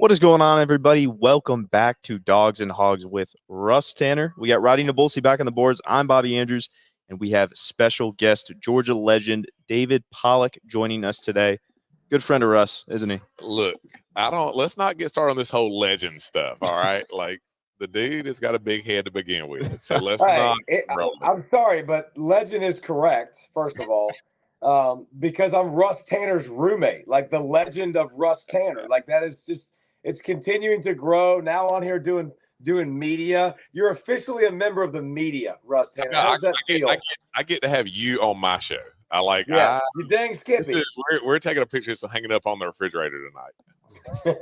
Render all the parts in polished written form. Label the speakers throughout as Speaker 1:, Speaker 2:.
Speaker 1: What is going on, everybody? Welcome back to Dogs and Hogs with Russ Tanner. We got Roddy Nabulsi back on the boards. I'm Bobby Andrews, and we have special guest Georgia legend David Pollack joining us today. Good friend of Russ, isn't he?
Speaker 2: Look, let's not get started on this whole legend stuff, all right? Like, the dude has got a big head to begin with, so let's not.
Speaker 3: I'm sorry, but legend is correct, first of all, because I'm Russ Tanner's roommate, like the legend of Russ Tanner. Like, that is just, it's continuing to grow. Now on here doing media. You're officially a member of the media, Russ Tanner. How does that feel?
Speaker 2: I get to have you on my show.
Speaker 3: You dang Skippy.
Speaker 2: We're taking a picture and hanging up on the refrigerator tonight.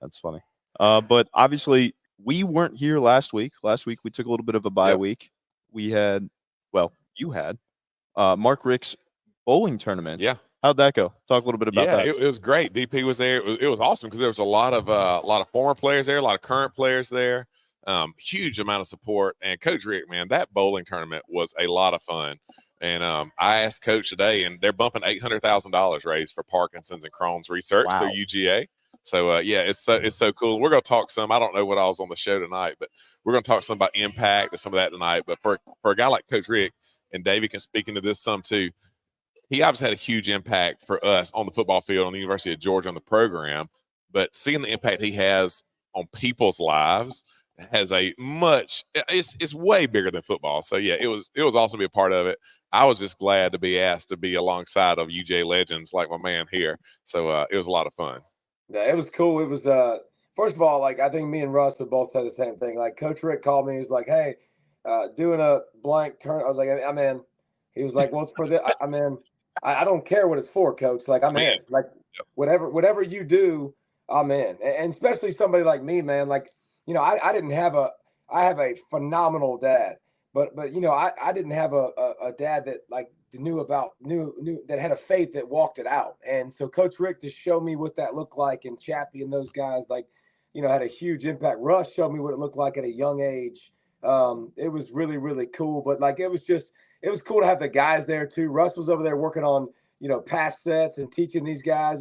Speaker 1: That's funny. But obviously, we weren't here last week. Last week, we took a little bit of a bye week. We had, you had Mark Richt's bowling tournament.
Speaker 2: Yeah.
Speaker 1: How'd that go? Talk a little bit about that.
Speaker 2: It was great. DP was there. It was awesome because there was a lot of former players there, a lot of current players there. Huge amount of support. And Coach Richt, man, that bowling tournament was a lot of fun. And I asked Coach today, and they're bumping $800,000 raised for Parkinson's and Crohn's research through UGA. So it's so cool. We're gonna talk some. I don't know what I was on the show tonight, but we're gonna talk some about impact and some of that tonight. But for a guy like Coach Richt, and David can speak into this some too, he obviously had a huge impact for us on the football field on the University of Georgia on the program. But seeing the impact he has on people's lives has it's way bigger than football. So yeah, it was awesome to be a part of it. I was just glad to be asked to be alongside of UJ legends like my man here. So it was a lot of fun.
Speaker 3: Yeah, it was cool. It was first of all, like, I think me and Russ would both say the same thing. Like, Coach Richt called me. He was like, "Hey, doing a blank turn." I was like, "I'm in." He was like, "Well, it's for this." I'm in. I don't care what it's for, Coach. Like, I'm in. Like, whatever you do, I'm in. And especially somebody like me, man. Like, you know, I didn't have I have a phenomenal dad, but you know, I didn't have a dad that like knew that had a faith that walked it out. And so Coach Richt to show me what that looked like, and Chappie and those guys, like, you know, had a huge impact. Russ showed me what it looked like at a young age. It was really, really cool. But like, it was cool to have the guys there too. Russ was over there working on, you know, pass sets and teaching these guys.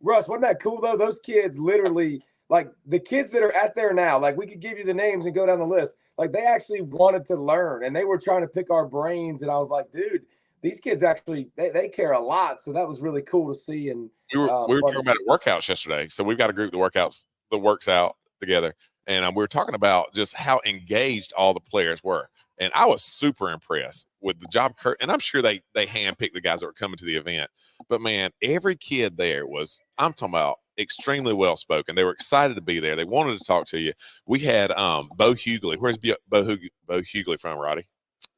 Speaker 3: Russ, wasn't that cool though? Those kids literally, like, the kids that are at there now, like, we could give you the names and go down the list. Like, they actually wanted to learn, and they were trying to pick our brains. And I was like, dude, these kids actually, they care a lot. So that was really cool to see. And
Speaker 2: we were talking about workouts yesterday. So we've got a group that works out together. And we were talking about just how engaged all the players were. And I was super impressed with the job. And I'm sure they handpicked the guys that were coming to the event. But, man, every kid there was, I'm talking about, extremely well-spoken. They were excited to be there. They wanted to talk to you. We had Bo Hughley. Where's Bo Hughley from, Roddy?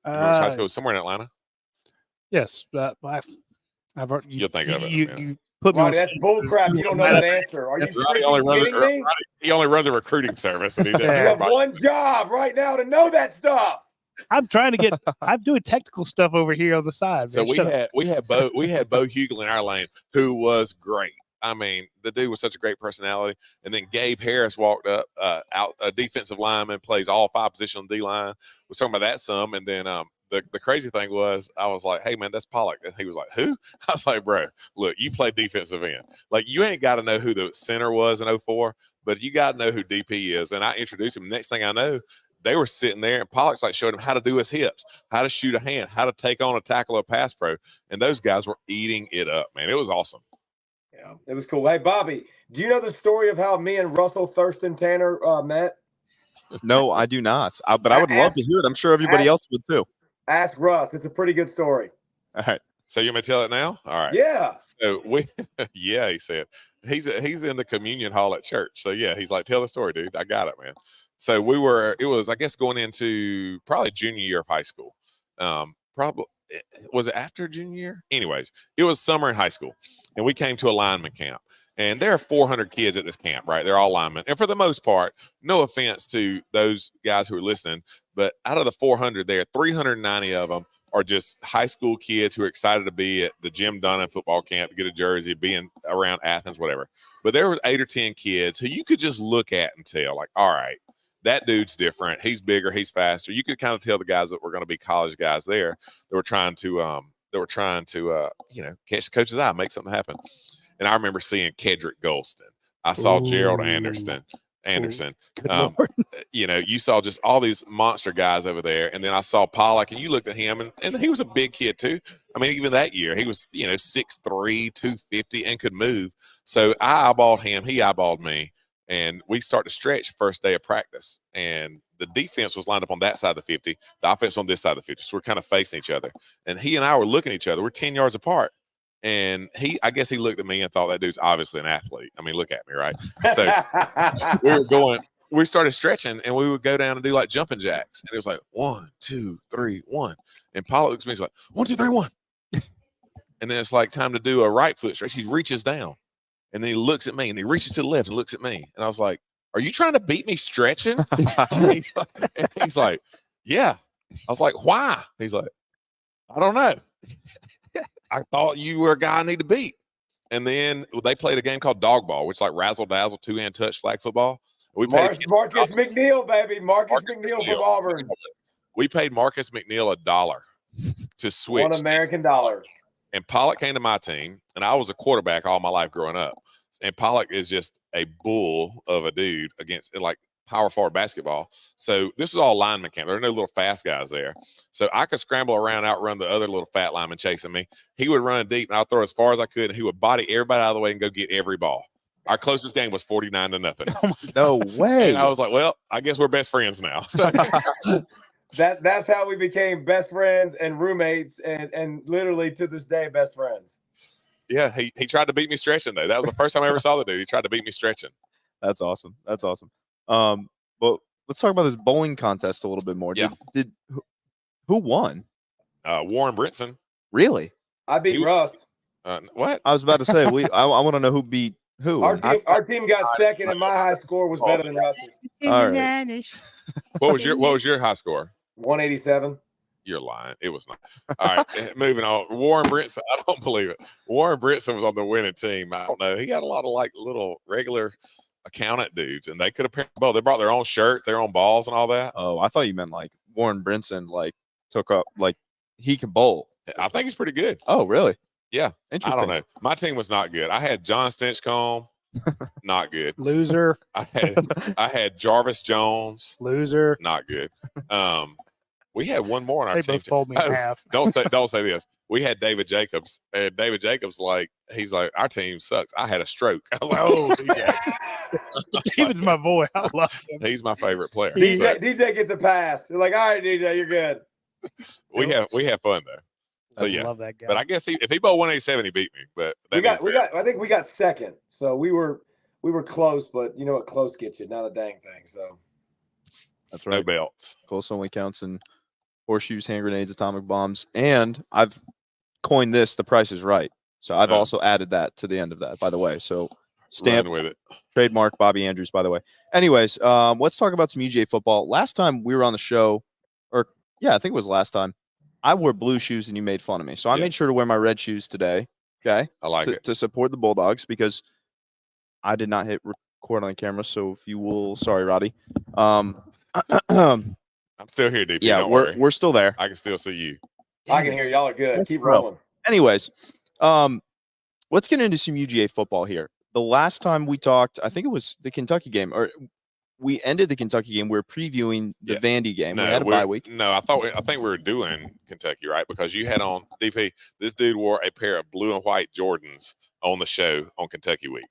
Speaker 2: High school, somewhere in Atlanta?
Speaker 4: Yes.
Speaker 2: You'll think of it.
Speaker 4: You put me
Speaker 3: Roddy, that's bull crap. You don't know that answer. Are you kidding me?
Speaker 2: He only runs a recruiting service. And he
Speaker 3: you have one job right now to know that stuff.
Speaker 4: I'm doing technical stuff over here on the side.
Speaker 2: So we had Bo Hughley in our lane, who was great. I mean, the dude was such a great personality. And then Gabe Harris walked up, out a defensive lineman, plays all 5 positions on D-line. Was talking about that some. And then the crazy thing was, I was like, "Hey, man, that's Pollack." And he was like, "Who?" I was like, "Bro, look, you play defensive end. Like, you ain't got to know who the center was in 04, but you got to know who DP is." And I introduced him. Next thing I know, they were sitting there, and Pollack's like showing him how to do his hips, how to shoot a hand, how to take on a tackle or pass pro. And those guys were eating it up, man. It was awesome.
Speaker 3: Yeah, it was cool. Hey, Bobby, do you know the story of how me and Russell Thurston Tanner met?
Speaker 1: No, I do not. But I would love to hear it. I'm sure everybody else would too.
Speaker 3: Ask Russ. It's a pretty good story.
Speaker 1: All right.
Speaker 2: So you may tell it now? All right.
Speaker 3: Yeah.
Speaker 2: So he said he's in the communion hall at church. So yeah, he's like, "Tell the story, dude. I got it, man." So it was, I guess, going into probably junior year of high school. Probably, was it after junior year? Anyways, it was summer in high school, and we came to a lineman camp. And there are 400 kids at this camp, right? They're all linemen. And for the most part, no offense to those guys who are listening, but out of the 400 there, 390 of them are just high school kids who are excited to be at the Jim Dunham football camp, to get a jersey, being around Athens, whatever. But there were 8 or 10 kids who you could just look at and tell, like, all right, that dude's different. He's bigger. He's faster. You could kind of tell the guys that were going to be college guys there that were trying to catch the coach's eye, make something happen. And I remember seeing Kedrick Golston, I saw Gerald
Speaker 4: Ooh.
Speaker 2: Anderson.
Speaker 4: Good Lord.
Speaker 2: You know, you saw just all these monster guys over there. And then I saw Pollack, and you looked at him, and he was a big kid too. I mean, even that year, he was, 6'3", 250, and could move. So I eyeballed him. He eyeballed me. And we start to stretch first day of practice. And the defense was lined up on that side of the 50. The offense on this side of the 50. So we're kind of facing each other. And he and I were looking at each other. We're 10 yards apart. And I guess he looked at me and thought that dude's obviously an athlete. I mean, look at me, right? So we started stretching, and we would go down and do like jumping jacks. And it was like 1, 2, 3, 1. And Pollack looks at me, he's like 1, 2, 3, 1. And then it's like time to do a right foot stretch. He reaches down, and then he looks at me, and he reaches to the left and looks at me. And I was like, "Are you trying to beat me stretching?" And he's like, "Yeah." I was like, "Why?" He's like, "I don't know. I thought you were a guy I need to beat." And then they played a game called dog ball, which is like razzle dazzle, 2-hand touch flag football. We paid
Speaker 3: Marcus McNeil, baby. Marcus McNeil from Auburn.
Speaker 2: We paid Marcus McNeil $1 to switch.
Speaker 3: $1 American dollar.
Speaker 2: And Pollack came to my team, and I was a quarterback all my life growing up. And Pollack is just a bull of a dude against like power forward basketball. So this was all lineman camp. There were no little fast guys there. So I could scramble around, outrun the other little fat lineman chasing me. He would run deep, and I'd throw as far as I could, and he would body everybody out of the way and go get every ball. Our closest game was 49-0.
Speaker 1: No way.
Speaker 2: And I was like, well, I guess we're best friends now. So
Speaker 3: that's how we became best friends and roommates, and literally to this day, best friends.
Speaker 2: Yeah, he tried to beat me stretching, though. That was the first time I ever saw the dude. He tried to beat me stretching.
Speaker 1: That's awesome. That's awesome. But let's talk about this bowling contest a little bit more.
Speaker 2: Yeah.
Speaker 1: Who won?
Speaker 2: Warren Brinson.
Speaker 1: Really?
Speaker 3: I beat Russ.
Speaker 2: What?
Speaker 1: I was about to say I want to know who beat who.
Speaker 3: Our team got second, and my high score was better than Russ's.
Speaker 1: All right.
Speaker 2: What was your high score?
Speaker 3: 187.
Speaker 2: You're lying. It was not. All right, moving on. Warren Brinson. I don't believe it. Warren Brinson was on the winning team. I don't know. He got a lot of like little regular accountant dudes, and they could have well, they brought their own shirts, their own balls, and all that.
Speaker 1: Oh, I thought you meant like Warren Brinson like took up like he can bowl.
Speaker 2: I think he's pretty good.
Speaker 1: Oh, really?
Speaker 2: Yeah.
Speaker 1: Interesting.
Speaker 2: I don't know. My team was not good. I had John Stinchcomb, not good.
Speaker 4: Loser.
Speaker 2: I had Jarvis Jones,
Speaker 4: Loser.
Speaker 2: not good. We had one more on our
Speaker 4: They
Speaker 2: team.
Speaker 4: both fold me in half.
Speaker 2: Don't say this. We had David Jacobs, and David Jacobs he's like, our team sucks. I had a stroke. I was like, oh, DJ.
Speaker 4: David's my boy. I love him.
Speaker 2: He's my favorite player.
Speaker 3: DJ gets a pass. They're like, all right, DJ, you're good.
Speaker 2: We have fun though. So
Speaker 4: I love that guy.
Speaker 2: But I guess if he bowled 187, he beat me. But
Speaker 3: I think we got second. So we were close, but you know what close gets you, not a dang thing. So
Speaker 1: that's right.
Speaker 2: No belts.
Speaker 1: Close only counts in horseshoes, hand grenades, atomic bombs, and I've coined this. The Price is Right. So I've also added that to the end of that. By the way, so stamp
Speaker 2: with it.
Speaker 1: Trademark Bobby Andrews. By the way. Anyways, let's talk about some UGA football. Last time we were on the show, I think it was last time. I wore blue shoes and you made fun of me. So I made sure to wear my red shoes today. Okay.
Speaker 2: I like it.
Speaker 1: To support the Bulldogs because I did not hit record on the camera. So if you will, sorry, Roddy.
Speaker 2: I'm still here, DP.
Speaker 1: Yeah,
Speaker 2: don't worry.
Speaker 1: We're still there.
Speaker 2: I can still see you.
Speaker 3: I can hear y'all are good. Keep rolling.
Speaker 1: Anyways, let's get into some UGA football here. The last time we talked, I think it was the Kentucky game, or we ended the Kentucky game. We were previewing the Vandy game. We had a bye week.
Speaker 2: No, I think we were doing Kentucky, right? Because you had on DP. This dude wore a pair of blue and white Jordans on the show on Kentucky week.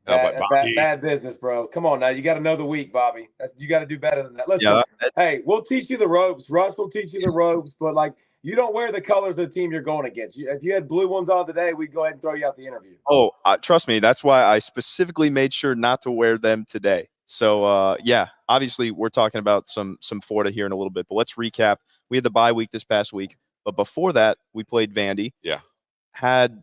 Speaker 2: And I was like, Bobby,
Speaker 3: bad business, bro. Come on now, you got to know the week, Bobby. You got to do better than that. Listen, hey, we'll teach you the ropes. Russ will teach you the ropes, but like you don't wear the colors of the team you're going against. If you had blue ones on today, we'd go ahead and throw you out the interview.
Speaker 1: Oh, trust me, that's why I specifically made sure not to wear them today. So, obviously we're talking about some Florida here in a little bit, but let's recap. We had the bye week this past week, but before that, we played Vandy.
Speaker 2: Yeah.
Speaker 1: Had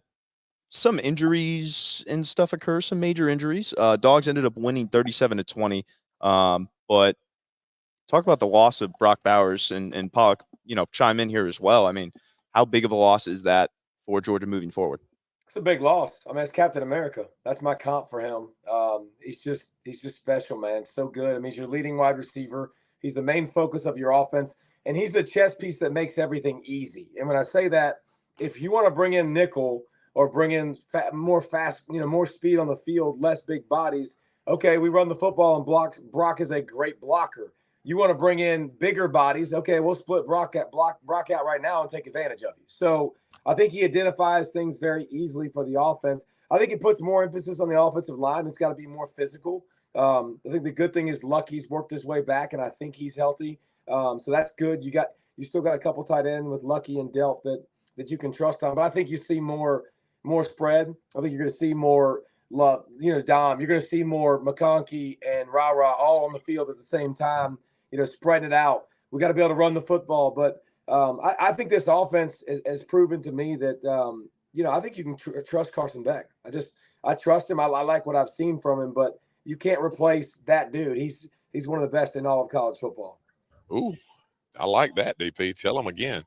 Speaker 1: some injuries and stuff occur, some major injuries. Dawgs ended up winning 37-20. But talk about the loss of Brock Bowers and Pollack, chime in here as well. I mean, how big of a loss is that for Georgia moving forward?
Speaker 3: It's a big loss. I mean, it's Captain America. That's my comp for him. He's just special, man. So good. I mean, he's your leading wide receiver. He's the main focus of your offense, and he's the chess piece that makes everything easy. And when I say that, if you want to bring in nickel or bring in more fast, more speed on the field, less big bodies. Okay, we run the football and block. Brock is a great blocker. You want to bring in bigger bodies. Okay, we'll split Brock out right now and take advantage of you. So I think he identifies things very easily for the offense. I think it puts more emphasis on the offensive line. It's got to be more physical. I think the good thing is Lucky's worked his way back, and I think he's healthy. So that's good. You still got a couple tight ends with Lucky and Delp that you can trust on. But I think you see more spread. I think you're going to see more love. Dom. You're going to see more McConkey and Ra all on the field at the same time. Spreading it out. We got to be able to run the football. But I think this offense has proven to me that I think you can trust Carson Beck. I trust him. I like what I've seen from him, but you can't replace that dude. He's one of the best in all of college football.
Speaker 2: Ooh, I like that, DP. Tell him again.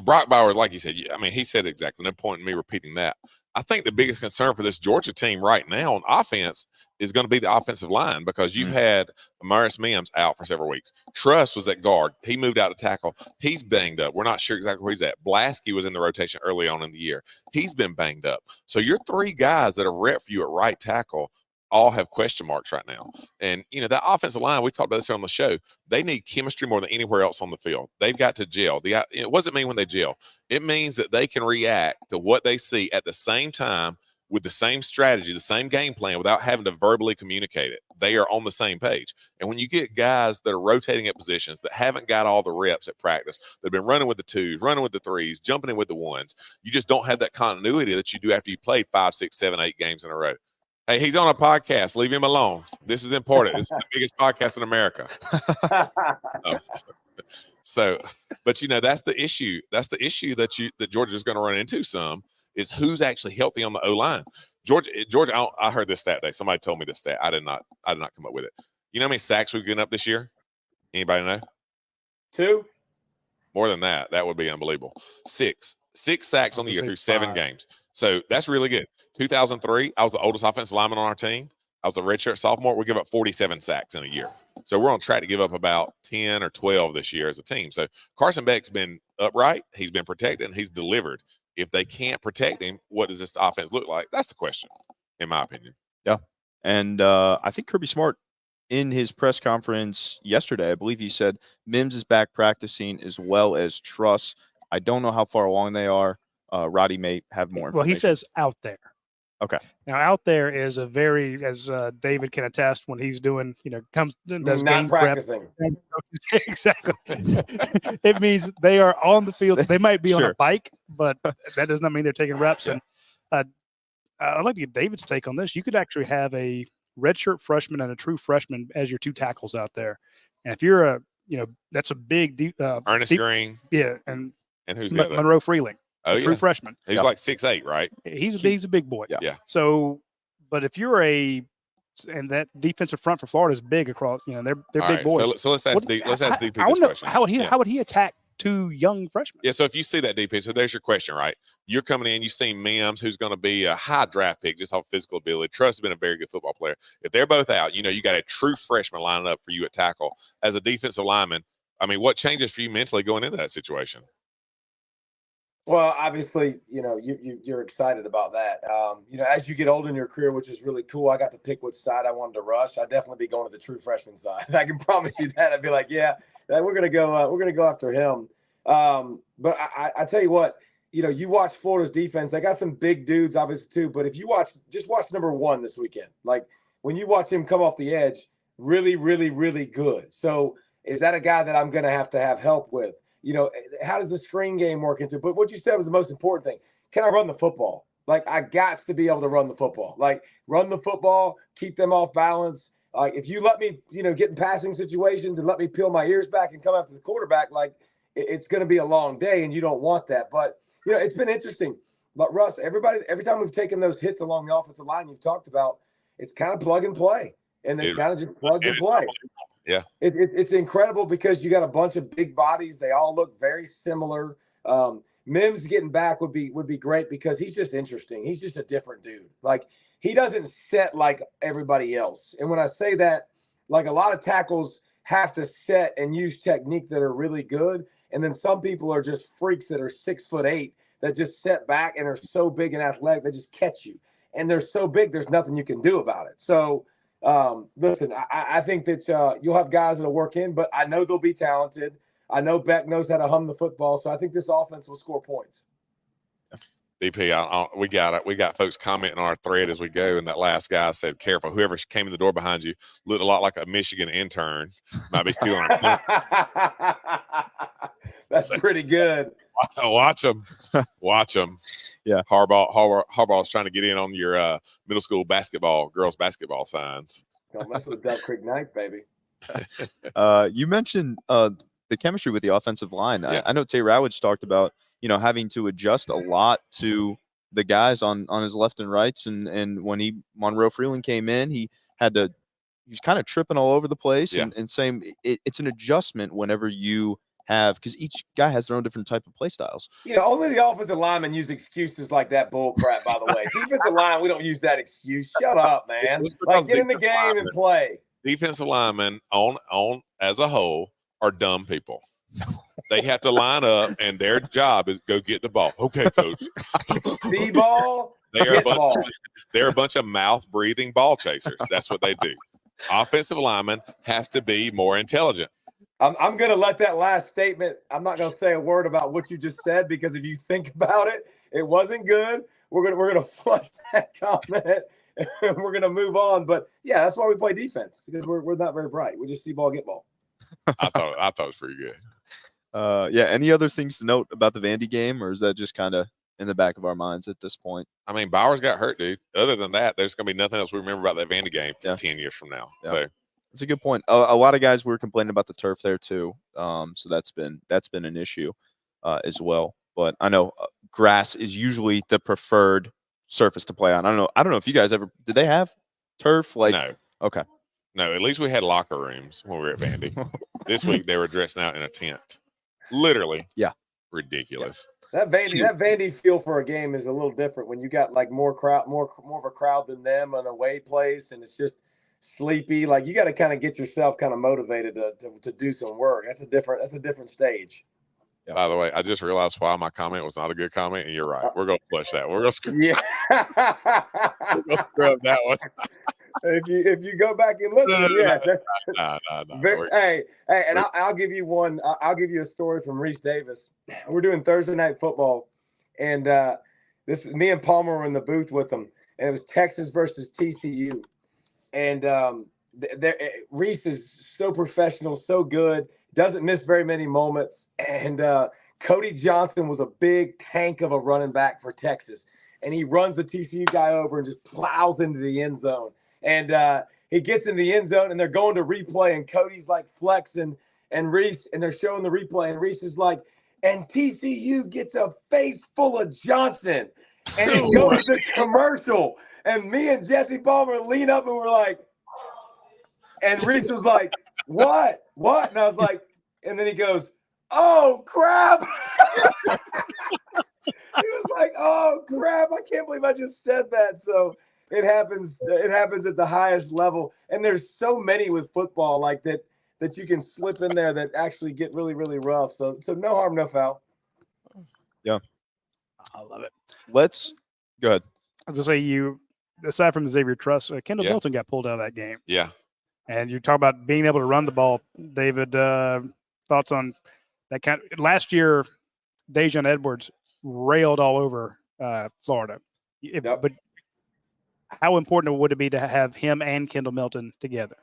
Speaker 2: Brock Bowers, like you said, he said it exactly. No point in me repeating that. I think the biggest concern for this Georgia team right now on offense is going to be the offensive line, because you've had Amaris Mims out for several weeks. Truss was at guard. He moved out to tackle. He's banged up. We're not sure exactly where he's at. Blasky was in the rotation early on in the year. He's been banged up. So your three guys that are rep for you at right tackle all have question marks right now. And, that offensive line, we talked about this here on the show, they need chemistry more than anywhere else on the field. They've got to gel. What does it mean when they gel? It means that they can react to what they see at the same time with the same strategy, the same game plan, without having to verbally communicate it. They are on the same page. And when you get guys that are rotating at positions that haven't got all the reps at practice, they've been running with the twos, running with the threes, jumping in with the ones, you just don't have that continuity that you do after you play 5, 6, 7, 8 games in a row. Hey, he's on a podcast. Leave him alone. This is important. This is the biggest podcast in America. But that's the issue. That's the issue that Georgia's going to run into some, is who's actually healthy on the O-line. Georgia, I heard this stat today. Somebody told me this stat. I did not come up with it. You know how many sacks we've given up this year? Anybody know?
Speaker 3: 2?
Speaker 2: More than that. That would be unbelievable. 6 sacks on the year through 7 games. So that's really good. 2003, I was the oldest offensive lineman on our team. I was a redshirt sophomore. We give up 47 sacks in a year. So we're on track to give up about 10 or 12 this year as a team. So Carson Beck's been upright. He's been protected, and he's delivered. If they can't protect him, what does this offense look like? That's the question, in my opinion.
Speaker 1: Yeah. And I think Kirby Smart, in his press conference yesterday, I believe he said Mims is back practicing as well as Truss. I don't know how far along they are. Roddy may have more information.
Speaker 4: Well, he says out there.
Speaker 1: Okay.
Speaker 4: Now, out there is a very, as David can attest, when he's doing, does
Speaker 3: not
Speaker 4: game
Speaker 3: practicing.
Speaker 4: Prep. Exactly. It means they are on the field. They might be on a bike, but that does not mean they're taking reps.
Speaker 1: Yeah.
Speaker 4: And I'd like to get David's take on this. You could actually have a redshirt freshman and a true freshman as your two tackles out there. And if you're that's a big
Speaker 2: Ernest Green.
Speaker 4: Yeah. And
Speaker 2: who's the other?
Speaker 4: Monroe Freeling. True freshman.
Speaker 2: He's like 6'8", right?
Speaker 4: He's a big boy.
Speaker 2: Yeah.
Speaker 4: So, but if you're and that defensive front for Florida is big across, they're big boys.
Speaker 2: So let's ask DP this
Speaker 4: I wonder
Speaker 2: question.
Speaker 4: how would he attack 2 young freshmen?
Speaker 2: Yeah. So if you see that, DP, so there's your question, right? You're coming in, you see Mims, who's going to be a high draft pick just off physical ability. Truss has been a very good football player. If they're both out, you got a true freshman lining up for you at tackle as a defensive lineman. What changes for you mentally going into that situation?
Speaker 3: Well, obviously, you're excited about that. As you get older in your career, which is really cool, I got to pick which side I wanted to rush. I'd definitely be going to the true freshman side. I can promise you that. I'd be like, yeah, we're gonna go after him. But I tell you what, you watch Florida's defense. They got some big dudes, obviously too. But if you watch number 1 this weekend, like when you watch him come off the edge, really, really, really good. So is that a guy that I'm gonna have to have help with? How does the screen game work into it? But what you said was the most important thing. Can I run the football? Like, I got to be able to run the football. Like, run the football, keep them off balance. Like, if you let me, get in passing situations and let me peel my ears back and come after the quarterback, like, it's going to be a long day, and you don't want that. But, it's been interesting. But, Russ, every time we've taken those hits along the offensive line you've talked about, it's kind of plug and play. And they kind of just plug and play.
Speaker 2: Yeah,
Speaker 3: it's incredible because you got a bunch of big bodies. They all look very similar. Mims getting back would be great because he's just interesting. He's just a different dude. Like, he doesn't set like everybody else. And when I say that, like, a lot of tackles have to set and use technique that are really good. And then some people are just freaks that are 6'8" that just sit back and are so big and athletic, they just catch you. And they're so big, there's nothing you can do about it. So, listen, I think that you'll have guys that'll work in, but I know they'll be talented. I know Beck knows how to hum the football, so I think this offense will score points.
Speaker 2: DP, we got it. We got folks commenting on our thread as we go, and that last guy said, "Careful, whoever came in the door behind you looked a lot like a Michigan intern. Might be stealing our son."
Speaker 3: That's pretty good.
Speaker 2: Watch them. Watch them.
Speaker 1: Yeah.
Speaker 2: Harbaugh's trying to get in on your middle school girls basketball signs.
Speaker 3: Don't mess with Duck Creek Knife, baby.
Speaker 1: You mentioned the chemistry with the offensive line.
Speaker 2: Yeah.
Speaker 1: I know Tay Rowage talked about, having to adjust a lot to the guys on his left and rights. And when Monroe Freeland came in, he was kind of tripping all over the place and saying it's an adjustment whenever you have, because each guy has their own different type of play styles.
Speaker 3: Only the offensive linemen use excuses like that bull crap, by the way. Defensive line, we don't use that excuse. Shut up, man. Like, get in the game and play.
Speaker 2: Defensive linemen on as a whole are dumb people. They have to line up, and their job is go get the ball. Okay, coach.
Speaker 3: See ball,
Speaker 2: they're a bunch of mouth-breathing ball chasers. That's what they do. Offensive linemen have to be more intelligent.
Speaker 3: I'm going to let that last statement. I'm not going to say a word about what you just said, because if you think about it, it wasn't good. We're going to flush that comment and we're going to move on. But yeah, that's why we play defense, because we're not very bright. We just see ball, get ball.
Speaker 2: I thought it was pretty good.
Speaker 1: Any other things to note about the Vandy game, or is that just kind of in the back of our minds at this point?
Speaker 2: I mean, Bowers got hurt, dude. Other than that, there's going to be nothing else we remember about that Vandy game 10 years from now.
Speaker 1: Yeah.
Speaker 2: So
Speaker 1: it's a good point. A lot of guys were complaining about the turf there too. So that's been an issue as well. But I know grass is usually the preferred surface to play on. I don't know if you guys did they have turf?
Speaker 2: No.
Speaker 1: Okay.
Speaker 2: No, at least we had locker rooms when we were at Vandy. This week they were dressing out in a tent. Literally.
Speaker 1: Yeah.
Speaker 2: Ridiculous.
Speaker 3: Yeah. That Vandy feel for a game is a little different when you got like more of a crowd than them, an away place, and it's just sleepy. Like, you got to kind of get yourself kind of motivated to do some work. That's a different stage.
Speaker 1: Yeah.
Speaker 2: By the way, I just realized why my comment was not a good comment, and you're right. We're going to flush that. We're going to scrub that one.
Speaker 3: If you go back and listen,
Speaker 2: No.
Speaker 3: Hey, and I'll give you one. I'll give you a story from Reese Davis. We're doing Thursday night football, and me and Palmer were in the booth with them, and it was Texas versus TCU, and Reese is so professional, so good, doesn't miss very many moments, and Cody Johnson was a big tank of a running back for Texas, and he runs the TCU guy over and just plows into the end zone. And he gets in the end zone, and they're going to replay, and Cody's like flexing, and Reese, and they're showing the replay, and Reese is like, and TCU gets a face full of Johnson, and it goes to commercial, and me and Jesse Palmer lean up, and we're like, and Reese was like, what? And I was like, and then he goes, oh crap. He was like, oh crap, I can't believe I just said that. So it happens at the highest level, and there's so many with football like that you can slip in there that actually get really, really rough. So no harm, no foul.
Speaker 1: Yeah,
Speaker 4: I love it.
Speaker 1: Let's go ahead.
Speaker 4: I was gonna say, aside from the Xavier Truss, Kendall Milton got pulled out of that game.
Speaker 2: Yeah,
Speaker 4: and you talk about being able to run the ball, David. Thoughts on that kind of last year? Dejon Edwards railed all over Florida, but how important would it be to have him and Kendall Milton together?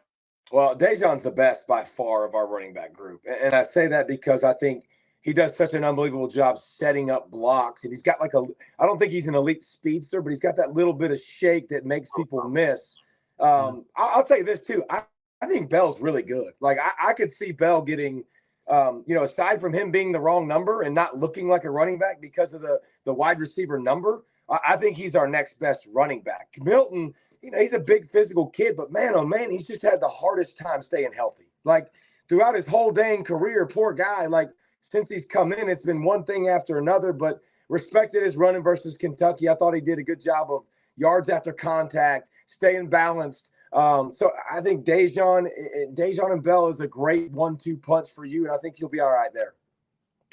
Speaker 3: Well, Dejon's the best by far of our running back group. And I say that because I think he does such an unbelievable job setting up blocks. And he's got I don't think he's an elite speedster, but he's got that little bit of shake that makes people miss. I'll tell you this too. I think Bell's really good. Like, I could see Bell getting, aside from him being the wrong number and not looking like a running back because of the wide receiver number, I think he's our next best running back. Milton, he's a big physical kid, but man, oh man, he's just had the hardest time staying healthy. Like, throughout his whole dang career, poor guy, like, since he's come in, it's been one thing after another, but respected his running versus Kentucky. I thought he did a good job of yards after contact, staying balanced. So I think Dejon and Bell is a great 1-2 punch for you, and I think you'll be all right there.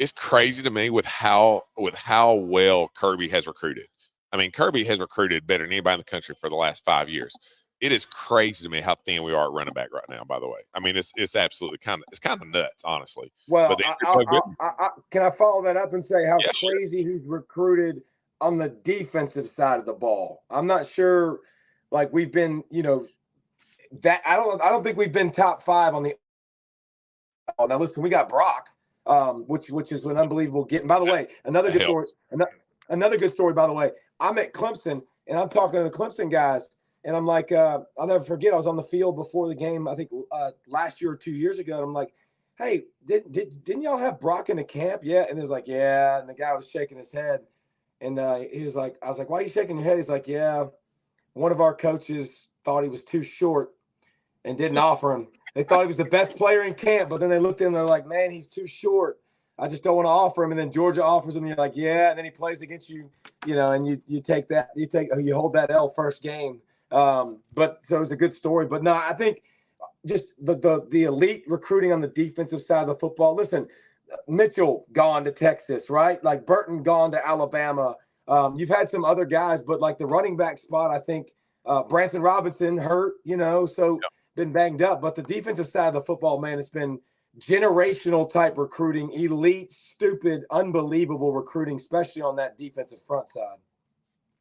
Speaker 2: it's crazy to me with how well Kirby has recruited. I mean, Kirby has recruited better than anybody in the country for the last 5 years. It is crazy to me how thin we are at running back right now, by the way. I mean, it's absolutely kind of nuts, honestly.
Speaker 3: Well,
Speaker 2: but
Speaker 3: can I follow that up and say how
Speaker 2: sure.
Speaker 3: crazy he's recruited on the defensive side of the ball? I'm not sure, like we've been, that I don't think we've been top 5 on the. Oh, now listen, we got Brock, which is an unbelievable get. And by the way, another good story. Another good story, by the way. I'm at Clemson and I'm talking to the Clemson guys. And I'm like, I'll never forget. I was on the field before the game, I think last year or 2 years ago. And I'm like, hey, didn't y'all have Brock in the camp? Yeah. And he was like, yeah. And the guy was shaking his head. And he was like, I was like, why are you shaking your head? He's like, yeah, one of our coaches thought he was too short and didn't offer him. They thought he was the best player in camp, but then they looked at him and they're like, man, he's too short. I just don't want to offer him. And then Georgia offers him. And you're like, yeah. And then he plays against you, and you take that, you hold that L first game. But so it's a good story. But no, I think just the elite recruiting on the defensive side of the football. Listen, Mitchell gone to Texas, right? Like Burton gone to Alabama. You've had some other guys, but like the running back spot, I think Branson Robinson hurt, so been banged up. But the defensive side of the football, man, it's been generational type recruiting, elite, stupid, unbelievable recruiting, especially on that defensive front side.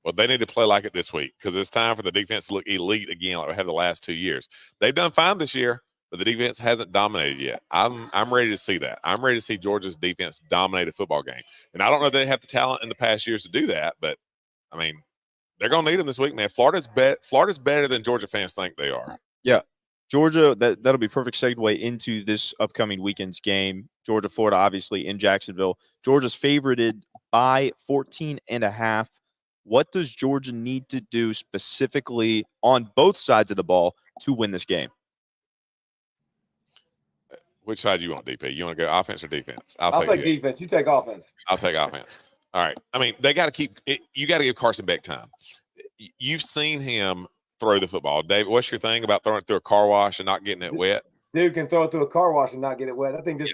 Speaker 2: Well, they need to play like it this week because it's time for the defense to look elite again like we have the last 2 years. They've done fine this year, but the defense hasn't dominated yet. I'm ready to see that. I'm ready to see Georgia's defense dominate a football game. And I don't know if they have the talent in the past years to do that, but, I mean, they're going to need them this week, man. Florida's better than Georgia fans think they are.
Speaker 1: Yeah. Georgia, that'll be perfect segue into this upcoming weekend's game. Georgia, Florida, obviously in Jacksonville. Georgia's favorited by 14.5. What does Georgia need to do specifically on both sides of the ball to win this game?
Speaker 2: Which side do you want, DP? You want to go offense or defense?
Speaker 3: I'll take defense. You take offense.
Speaker 2: I'll take offense. All right. I mean, they got to keep it. You got to give Carson Beck time. You've seen him throw the football. David, what's your thing about throwing it through a car wash and not getting it wet?
Speaker 3: Dude can throw it through a car wash and not get it wet. That thing just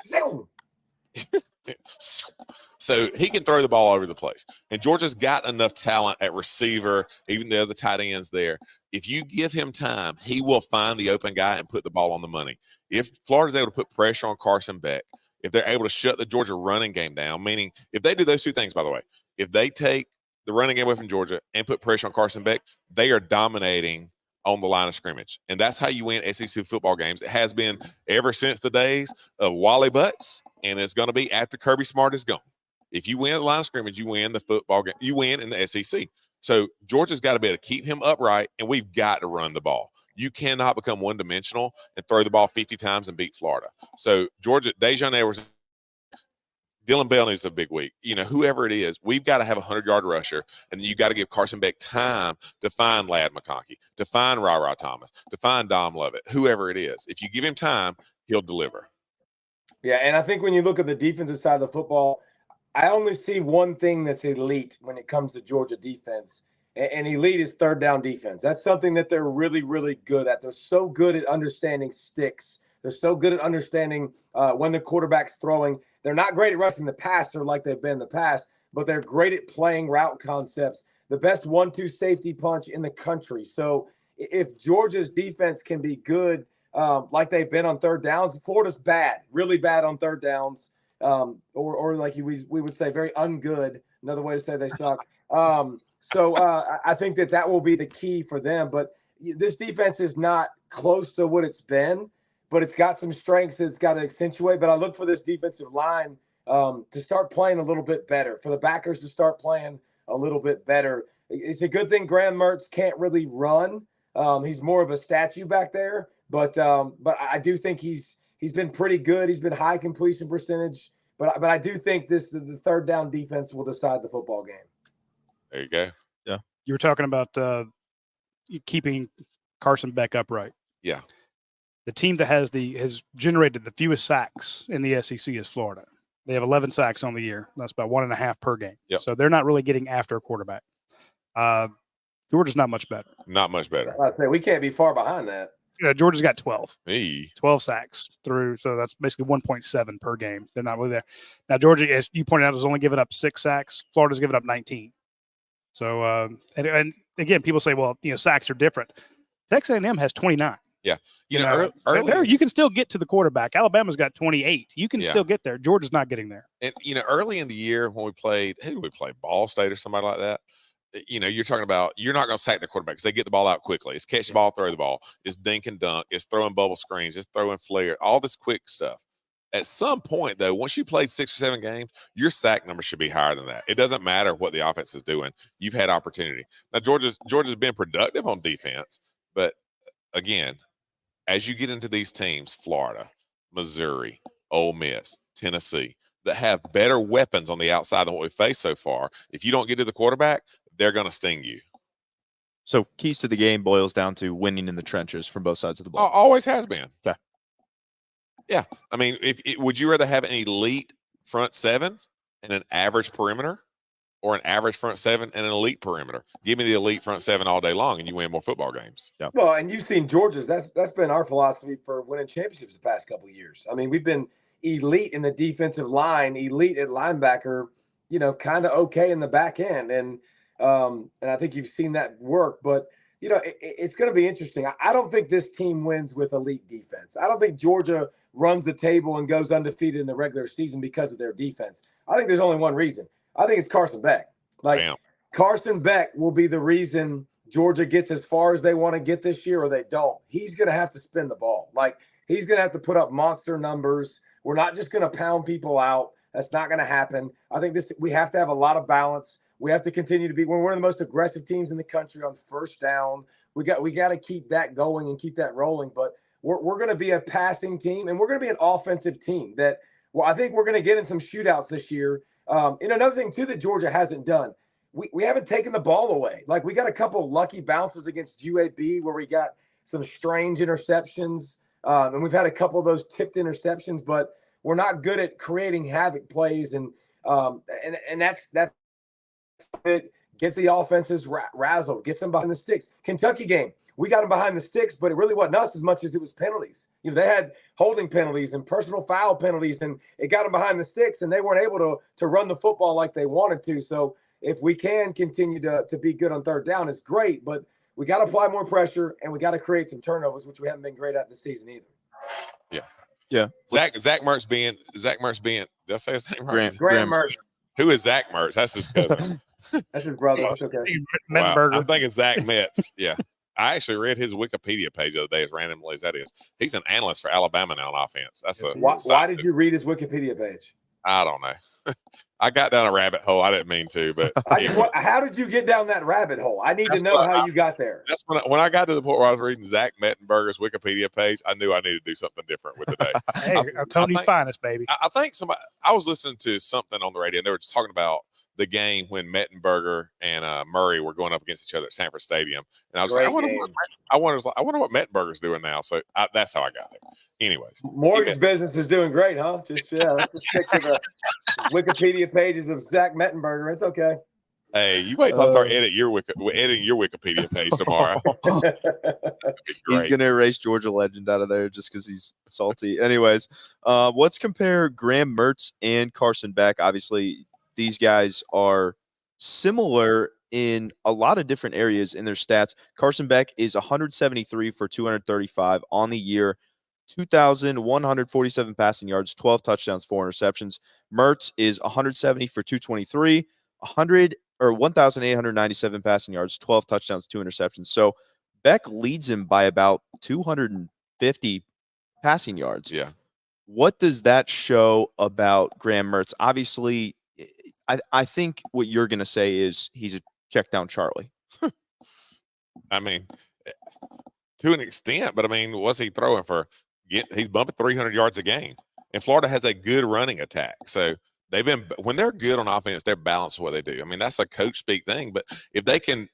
Speaker 2: So he can throw the ball all over the place. And Georgia's got enough talent at receiver, even the other tight ends there. If you give him time, he will find the open guy and put the ball on the money. If Florida's able to put pressure on Carson Beck, if they're able to shut the Georgia running game down, meaning if they do those two things, by the way, if they take the running game away from Georgia and put pressure on Carson Beck, they are dominating on the line of scrimmage. And that's how you win SEC football games. It has been ever since the days of Wally Butts, and it's going to be after Kirby Smart is gone. If you win the line of scrimmage, you win the football game. You win in the SEC. So Georgia's got to be able to keep him upright, and we've got to run the ball. You cannot become one-dimensional and throw the ball 50 times and beat Florida. So Georgia, Dejon Edwards, Dylan Bell needs a big week. Whoever it is, we've got to have a 100-yard rusher, and then you got to give Carson Beck time to find Ladd McConkey, to find Ra Thomas, to find Dom Lovett, whoever it is. If you give him time, he'll deliver.
Speaker 3: Yeah, and I think when you look at the defensive side of the football, I only see one thing that's elite when it comes to Georgia defense, and elite is third down defense. That's something that they're really, really good at. They're so good at understanding sticks. They're so good at understanding when the quarterback's throwing. They're not great at rushing the passer like they've been in the past, but they're great at playing route concepts. The best 1-2 safety punch in the country. So if Georgia's defense can be good like they've been on third downs, Florida's bad, really bad on third downs. Or like we would say, very ungood. Another way to say they suck. So I think that will be the key for them. But this defense is not close to what it's been, but it's got some strengths that it's got to accentuate. But I look for this defensive line to start playing a little bit better, for the backers to start playing a little bit better. It's a good thing Graham Mertz can't really run. He's more of a statue back there, but I do think he's been pretty good. He's been high completion percentage, but I do think the third down defense will decide the football game.
Speaker 2: There you go.
Speaker 1: Yeah.
Speaker 4: You were talking about keeping Carson Beck upright.
Speaker 2: Yeah.
Speaker 4: The team that has generated the fewest sacks in the SEC is Florida. They have 11 sacks on the year. That's about 1.5 per game.
Speaker 2: Yep.
Speaker 4: So they're not really getting after a quarterback. Georgia's not much better.
Speaker 2: Not much better.
Speaker 3: I say we can't be far behind that.
Speaker 4: Georgia's got 12.
Speaker 2: Hey.
Speaker 4: 12 sacks through, so that's basically 1.7 per game. They're not really there. Now, Georgia, as you pointed out, has only given up 6 sacks. Florida's given up 19. So, and again, people say, well, sacks are different. Texas A&M has 29.
Speaker 2: Yeah.
Speaker 4: Early, you can still get to the quarterback. Alabama's got 28. You can still get there. Georgia's not getting there.
Speaker 2: And, early in the year when we played, who did we play? Ball State or somebody like that? You're talking about you're not going to sack the quarterback because they get the ball out quickly. It's catch the ball, throw the ball. It's dink and dunk. It's throwing bubble screens. It's throwing flare. All this quick stuff. At some point, though, once you play 6 or 7 games, your sack number should be higher than that. It doesn't matter what the offense is doing. You've had opportunity. Now, Georgia's been productive on defense, but again, as you get into these teams, Florida, Missouri, Ole Miss, Tennessee, that have better weapons on the outside than what we've faced so far, if you don't get to the quarterback, they're going to sting you.
Speaker 1: So keys to the game boils down to winning in the trenches from both sides of the ball.
Speaker 2: Always has been.
Speaker 1: Okay.
Speaker 2: Yeah. I mean, would you rather have an elite front 7 and an average perimeter, or an average front 7 and an elite perimeter? Give me the elite front 7 all day long, and you win more football games.
Speaker 1: Yeah.
Speaker 3: Well, and you've seen Georgia's. That's been our philosophy for winning championships the past couple of years. I mean, we've been elite in the defensive line, elite at linebacker, kind of okay in the back end. And I think you've seen that work. But, it's going to be interesting. I don't think this team wins with elite defense. I don't think Georgia runs the table and goes undefeated in the regular season because of their defense. I think there's only one reason. I think it's Carson Beck. Carson Beck will be the reason Georgia gets as far as they want to get this year, or they don't. He's going to have to spin the ball. He's going to have to put up monster numbers. We're not just going to pound people out. That's not going to happen. I think we have to have a lot of balance. We have to continue to be one of the most aggressive teams in the country on first down. We got to keep that going and keep that rolling. But we're going to be a passing team, and we're going to be an offensive team that, I think we're going to get in some shootouts this year. And another thing, too, that Georgia hasn't done, we haven't taken the ball away. We got a couple of lucky bounces against UAB where we got some strange interceptions, and we've had a couple of those tipped interceptions, but we're not good at creating havoc plays, and that's it. Get the offenses razzled, gets them behind the sticks. Kentucky game, we got them behind the sticks, but it really wasn't us as much as it was penalties. They had holding penalties and personal foul penalties, and it got them behind the sticks, and they weren't able to run the football like they wanted to. So if we can continue to be good on third down, it's great, but we got to apply more pressure, and we got to create some turnovers, which we haven't been great at this season either.
Speaker 2: Yeah. Zack Mertz being, did I say his name right?
Speaker 3: Graham Mertz.
Speaker 2: Who is Zack Mertz? That's his cousin.
Speaker 3: That's his brother. That's okay.
Speaker 2: Wow. I'm thinking Zack Metz. Yeah. I actually read his Wikipedia page the other day, as randomly as that is. He's an analyst for Alabama now on offense.
Speaker 3: Why did you read his Wikipedia page?
Speaker 2: I don't know. I got down a rabbit hole. I didn't mean to, but
Speaker 3: how did you get down that rabbit hole? I need to know how you got there.
Speaker 2: That's when I got to the point where I was reading Zack Mettenberger's Wikipedia page. I knew I needed to do something different with the day.
Speaker 4: Hey, Tony's finest, baby.
Speaker 2: I think I was listening to something on the radio, and they were just talking about the game when Mettenberger and Murray were going up against each other at Sanford Stadium, and I was like, I wonder what Mettenberger's doing now. So that's how I got there. Anyways,
Speaker 3: mortgage business is doing great, huh? Let's just stick to the Wikipedia pages of Zack Mettenberger. It's okay.
Speaker 2: Hey, you wait till I start editing your Wikipedia page tomorrow.
Speaker 1: He's gonna erase Georgia legend out of there just because he's salty. Anyways, let's compare Graham Mertz and Carson Beck. Obviously, these guys are similar in a lot of different areas in their stats. Carson Beck is 173 for 235 on the year, 2,147 passing yards, 12 touchdowns, 4 interceptions. Mertz is 170 for 223, 1,897 passing yards, 12 touchdowns, 2 interceptions. So Beck leads him by about 250 passing yards.
Speaker 2: Yeah.
Speaker 1: What does that show about Graham Mertz? Obviously, I think what you're going to say is he's a check down Charlie.
Speaker 2: I mean, to an extent, but I mean, what's he throwing for? He's bumping 300 yards a game. And Florida has a good running attack. So when they're good on offense, they're balanced with what they do. I mean, that's a coach speak thing. But if they can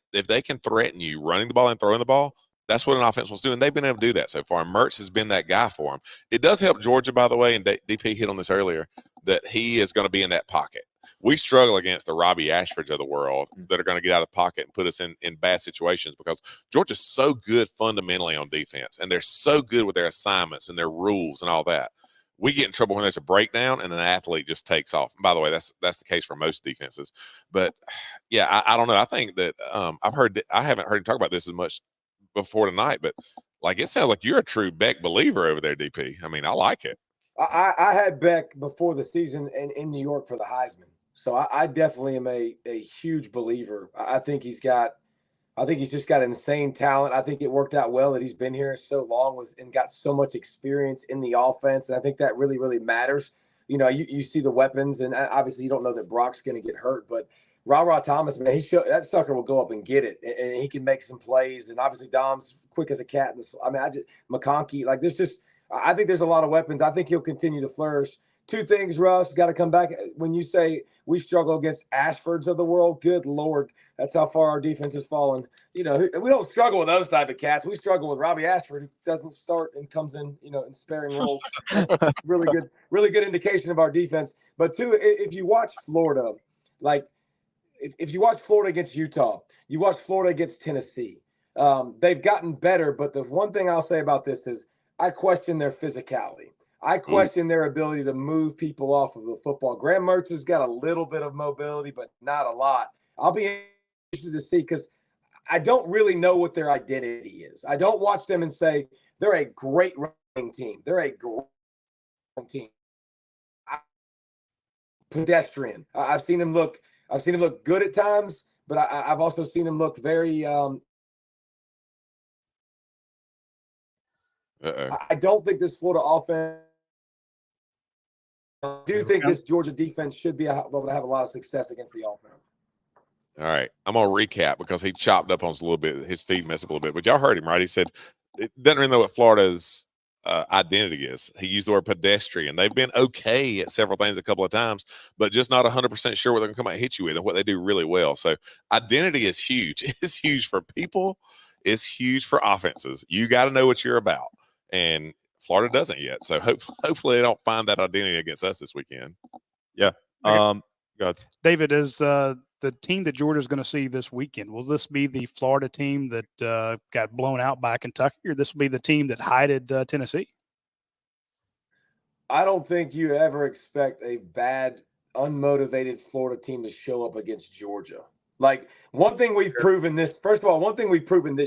Speaker 2: threaten you running the ball and throwing the ball, that's what an offense wants to do. And they've been able to do that so far. And Mertz has been that guy for him. It does help Georgia, by the way, and DP hit on this earlier, that he is going to be in that pocket. We struggle against the Robbie Ashfords of the world that are going to get out of the pocket and put us in bad situations because Georgia's so good fundamentally on defense, and they're so good with their assignments and their rules and all that. We get in trouble when there's a breakdown and an athlete just takes off. And by the way, that's the case for most defenses. But yeah, I don't know. I think that I haven't heard him talk about this as much before tonight, but like it sounds like you're a true Beck believer over there, DP. I mean, I like it.
Speaker 3: I had Beck before the season in New York for the Heisman, so I definitely am a huge believer. I think he's just got insane talent. I think it worked out well that he's been here so long and got so much experience in the offense, and I think that really, really matters. You know, you see the weapons, and obviously you don't know that Brock's going to get hurt, but Ra Thomas, man, that sucker will go up and get it, and he can make some plays. And obviously Dom's quick as a cat. McConkey, like I think there's a lot of weapons. I think he'll continue to flourish. Two things, Russ, got to come back. When you say we struggle against Ashfords of the world, good Lord, that's how far our defense has fallen. You know, we don't struggle with those type of cats. We struggle with Robbie Ashford, who doesn't start and comes in, you know, in sparing roles. Really good indication of our defense. But two, if you watch Florida, like if you watch Florida against Utah, you watch Florida against Tennessee. They've gotten better, but the one thing I'll say about this is I question their physicality. I question their ability to move people off of the football. Graham Mertz has got a little bit of mobility, but not a lot. I'll be interested to see because I don't really know what their identity is. I don't watch them and say they're a great running team. They're a great running team. Pedestrian. I've seen him look good at times, but I've also seen him look very I don't think this Florida offense. I do think this Georgia defense should be able to have a lot of success against the offense.
Speaker 2: All right. I'm going to recap because he chopped up on us a little bit. His feed messed up a little bit. But y'all heard him, right? He said it doesn't really know what Florida's identity is. He used the word pedestrian. They've been okay at several things a couple of times, but just not 100% sure what they're going to come out and hit you with and what they do really well. So identity is huge. It's huge for people. It's huge for offenses. You got to know what you're about. And Florida doesn't yet. So hopefully they don't find that identity against us this weekend.
Speaker 1: Yeah.
Speaker 4: Go ahead. David, is the team that Georgia's going to see this weekend, will this be the Florida team that got blown out by Kentucky, or this will be the team that hided Tennessee?
Speaker 3: I don't think you ever expect a bad, unmotivated Florida team to show up against Georgia. Like, one thing we've proven this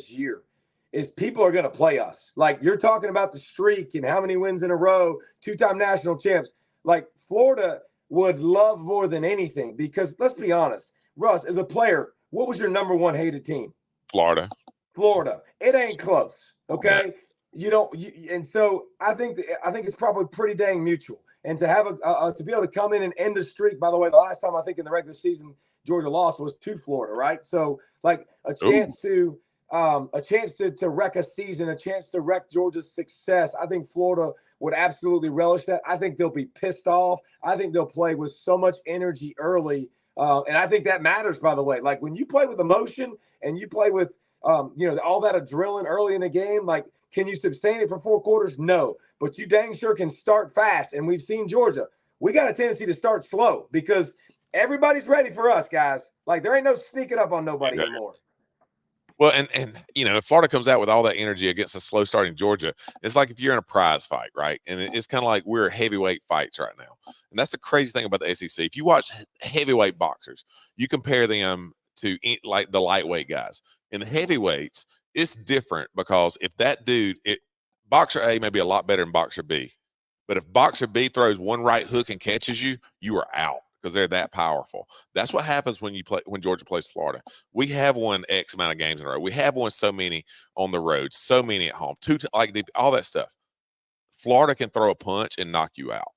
Speaker 3: year is people are going to play us. Like, you're talking about the streak and how many wins in a row, 2-time national champs. Like, Florida would love more than anything because, let's be honest, Russ, as a player, what was your number one hated team?
Speaker 2: Florida.
Speaker 3: It ain't close, okay? And so I think it's probably pretty dang mutual. And to have to be able to come in and end the streak, by the way, the last time I think in the regular season Georgia lost was to Florida, right? So, like, a chance to wreck a season, a chance to wreck Georgia's success. I think Florida would absolutely relish that. I think they'll be pissed off. I think they'll play with so much energy early. And I think that matters, by the way. Like, when you play with emotion and you play with, all that adrenaline early in the game, like, can you sustain it for 4 quarters? No. But you dang sure can start fast. And we've seen Georgia. We got a tendency to start slow because everybody's ready for us, guys. Like, there ain't no sneaking up on nobody anymore.
Speaker 2: Well, and if Florida comes out with all that energy against a slow starting Georgia, it's like if you're in a prize fight, right? And it's kind of like we're heavyweight fights right now. And that's the crazy thing about the SEC. If you watch heavyweight boxers, you compare them to like the lightweight guys. In the heavyweights, it's different because if that dude, boxer A may be a lot better than boxer B, but if boxer B throws one right hook and catches you, you are out. Because they're that powerful. That's what happens when Georgia plays Florida. We have won X amount of games in a row. We have won so many on the road, so many at home, all that stuff. Florida can throw a punch and knock you out.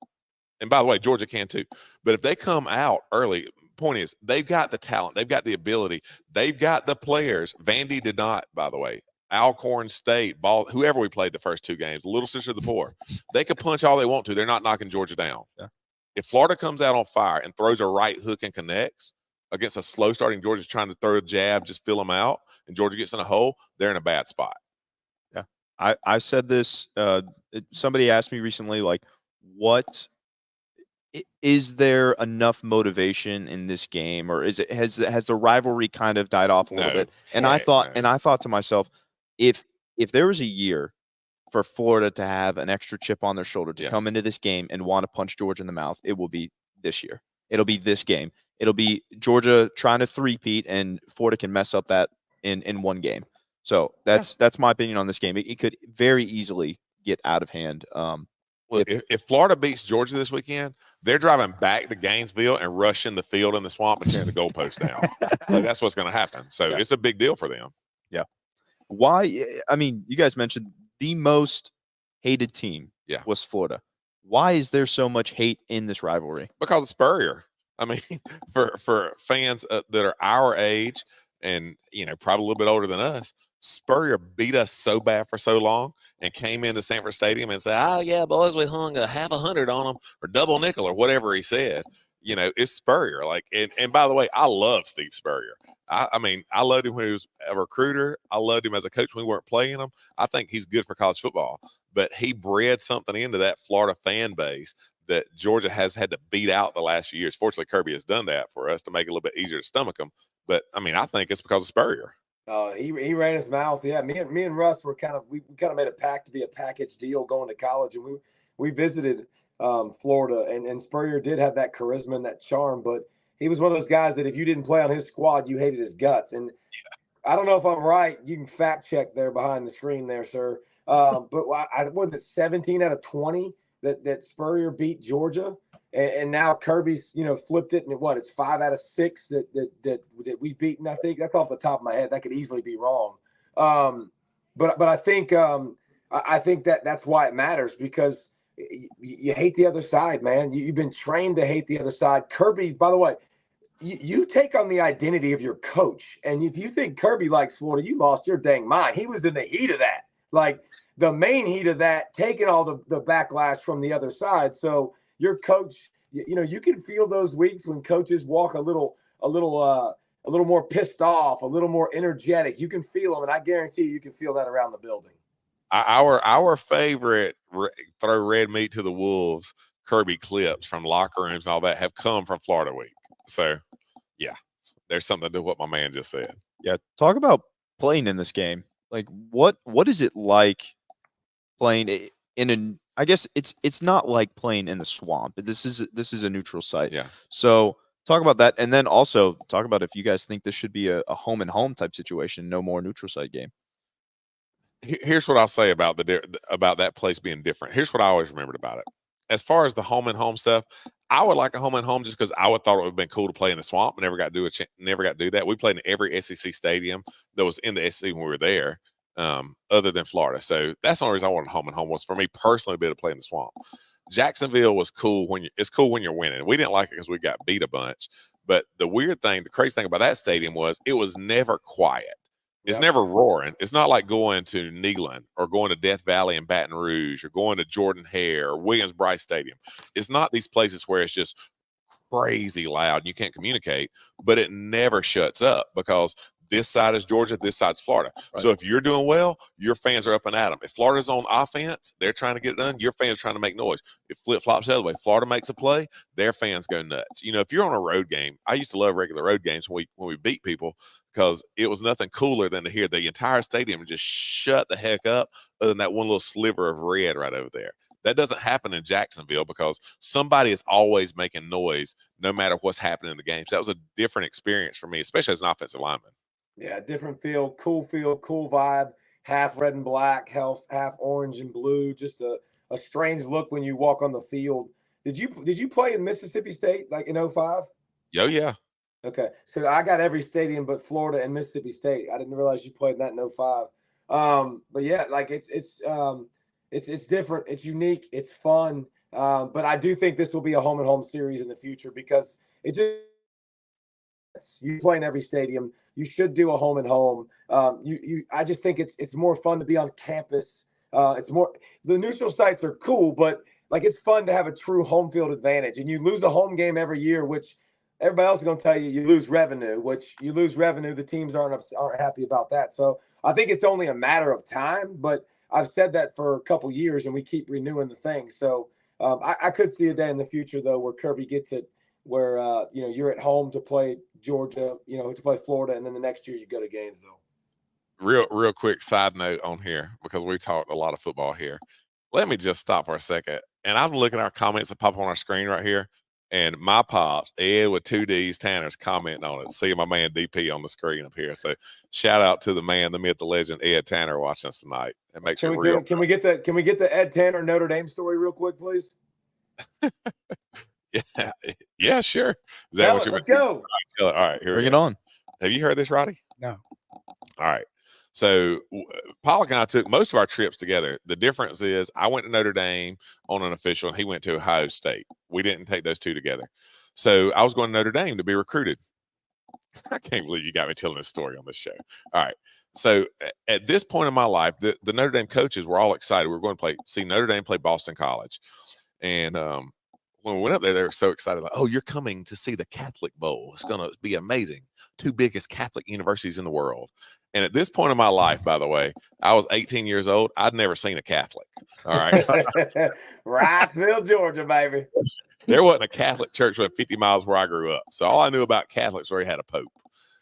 Speaker 2: And by the way, Georgia can too. But if they come out early, point is they've got the talent, they've got the ability, they've got the players. Vandy did not, by the way. Alcorn State, whoever we played the first 2 games, Little Sister of the Poor, they could punch all they want to. They're not knocking Georgia down.
Speaker 1: Yeah.
Speaker 2: If Florida comes out on fire and throws a right hook and connects against a slow starting Georgia's trying to throw a jab, just fill them out, and Georgia gets in a hole, they're in a bad spot.
Speaker 1: Yeah. I said this, somebody asked me recently, like, what Is there enough motivation in this game, or is it has the rivalry kind of died off a little bit? And I thought to myself, if there was a year for Florida to have an extra chip on their shoulder to come into this game and want to punch Georgia in the mouth, it will be this year. It'll be this game. It'll be Georgia trying to three-peat, and Florida can mess up that in one game. So that's my opinion on this game. It could very easily get out of hand.
Speaker 2: Look, if Florida beats Georgia this weekend, they're driving back to Gainesville and rushing the field in the swamp and tearing the goalpost down. Like, that's what's going to happen. So it's a big deal for them.
Speaker 1: Yeah. Why? I mean, you guys mentioned the most hated team was Florida. Why is there so much hate in this rivalry?
Speaker 2: Because it's Spurrier. I mean, for fans that are our age and, probably a little bit older than us, Spurrier beat us so bad for so long and came into Sanford Stadium and said, "Oh yeah, boys, we hung a half 100 on them or double nickel or whatever he said." It's Spurrier. Like, and by the way, I love Steve Spurrier. I mean, I loved him when he was a recruiter. I loved him as a coach when we weren't playing him. I think he's good for college football, but he bred something into that Florida fan base that Georgia has had to beat out the last few years. Fortunately, Kirby has done that for us to make it a little bit easier to stomach them. But I mean, I think it's because of Spurrier.
Speaker 3: He ran his mouth. Yeah, me and Russ were we kind of made a pact to be a package deal going to college, and we visited Florida, and Spurrier did have that charisma and that charm, but he was one of those guys that if you didn't play on his squad, you hated his guts. And I don't know if I'm right. You can fact check there behind the screen there, sir. But I wasn't it 17 out of 20 that Spurrier beat Georgia. And now Kirby's, flipped it, and it's 5 out of 6 that we've beaten. I think that's off the top of my head. That could easily be wrong. But I think that's why it matters, because you hate the other side, man. You've been trained to hate the other side. Kirby, by the way, you take on the identity of your coach, and if you think Kirby likes Florida, you lost your dang mind. He was in the heat of that, like the main heat of that, taking all the backlash from the other side. So your coach, you can feel those weeks when coaches walk a little more pissed off, a little more energetic. You can feel them, and I guarantee you can feel that around the building.
Speaker 2: Our favorite throw red meat to the wolves Kirby clips from locker rooms and all that have come from Florida week. So, yeah, there's something to what my man just said.
Speaker 1: Yeah, talk about playing in this game. Like, what is it like playing in an? I guess it's not like playing in the swamp. This is a neutral site.
Speaker 2: Yeah.
Speaker 1: So talk about that, and then also talk about if you guys think this should be a home and home type situation, no more neutral site game.
Speaker 2: Here's what I'll say about that place being different. Here's what I always remembered about it. As far as the home and home stuff, I would like a home and home just because I would thought it would have been cool to play in the swamp. Never got to do that. We played in every SEC stadium that was in the SEC when we were there, other than Florida. So that's the only reason I wanted home and home, was for me personally to be able to play in the swamp. Jacksonville was cool it's cool when you're winning. We didn't like it because we got beat a bunch. But the crazy thing about that stadium was it was never quiet. It's never roaring. It's not like going to Neyland or going to Death Valley in Baton Rouge or going to Jordan Hare or Williams-Brice Stadium. It's not these places where it's just crazy loud and you can't communicate, but it never shuts up because this side is Georgia, this side's Florida. Right. So if you're doing well, your fans are up and at them. If Florida's on offense, they're trying to get it done, your fans are trying to make noise. If flip-flops the other way, Florida makes a play, their fans go nuts. If you're on a road game, I used to love regular road games when we beat people, because it was nothing cooler than to hear the entire stadium just shut the heck up, other than that one little sliver of red right over there. That doesn't happen in Jacksonville because somebody is always making noise no matter what's happening in the game. So that was a different experience for me, especially as an offensive lineman.
Speaker 3: Yeah, different feel, cool vibe, half red and black, half orange and blue, just a strange look when you walk on the field. Did you play in Mississippi State like in 2005?
Speaker 2: Oh, yeah.
Speaker 3: Okay, so I got every stadium but Florida and Mississippi State. I didn't realize you played in that in 2005. But yeah, like it's different, it's unique, it's fun. But I do think this will be a home and home series in the future because you play in every stadium. You should do a home and home. I just think it's more fun to be on campus. The neutral sites are cool, but like it's fun to have a true home field advantage. And you lose a home game every year, which everybody else is going to tell you lose revenue. The teams aren't happy about that. So I think it's only a matter of time. But I've said that for a couple years, and we keep renewing the thing. So I could see a day in the future though where Kirby gets it where you're at home to play Georgia, to play Florida, and then the next year you go to Gainesville.
Speaker 2: Real quick side note on here, because we talked a lot of football here. Let me just stop for a second. And I'm looking at our comments that pop on our screen right here. And my pops, Ed with 2 D's, Tanner's commenting on it. See my man DP on the screen up here. So shout out to the man, the myth, the legend, Ed Tanner watching us tonight. It makes it real.
Speaker 3: Can we get the Ed Tanner Notre Dame story real quick, please?
Speaker 2: Yeah, sure. Is that what
Speaker 3: let's go.
Speaker 2: All right, here
Speaker 1: Bring it on.
Speaker 2: Have you heard this, Roddy?
Speaker 4: No.
Speaker 2: All right. So Pollack and I took most of our trips together. The difference is I went to Notre Dame on an official, and he went to Ohio State. We didn't take those two together. So I was going to Notre Dame to be recruited. I can't believe you got me telling this story on this show. All right. So at this point in my life, the Notre Dame coaches were all excited. We were going to see Notre Dame play Boston College. And when we went up there, they were so excited. Like, oh, you're coming to see the Catholic Bowl. It's going to be amazing. 2 biggest Catholic universities in the world. And at this point in my life, by the way, I was 18 years old. I'd never seen a Catholic. All right.
Speaker 3: Wrightsville, Georgia, baby.
Speaker 2: There wasn't a Catholic church within 50 miles where I grew up. So all I knew about Catholics were they had a pope.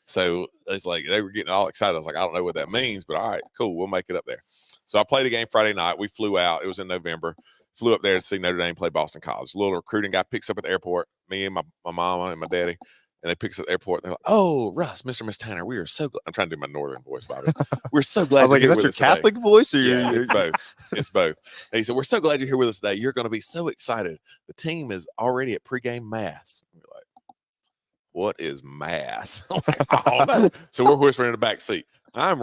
Speaker 2: So it's like they were getting all excited. I was like, I don't know what that means, but all right, cool. We'll make it up there. So I played a game Friday night. We flew out. It was in November. Flew up there to see Notre Dame play Boston College. A little recruiting guy picks up at the airport, me and my mama and my daddy. And they pick us up at the airport. And they're like, oh, Russ, Mr. and Miss Tanner, we are so glad. I'm trying to do my northern voice, Bobby. We're so glad you're here with us today.
Speaker 1: Catholic voice? Or
Speaker 2: yeah, it's both. It's both. And he said, we're so glad you're here with us today. You're going to be so excited. The team is already at pregame mass. And we're like, what is mass? Oh, no. So we're whispering in the back seat. I'm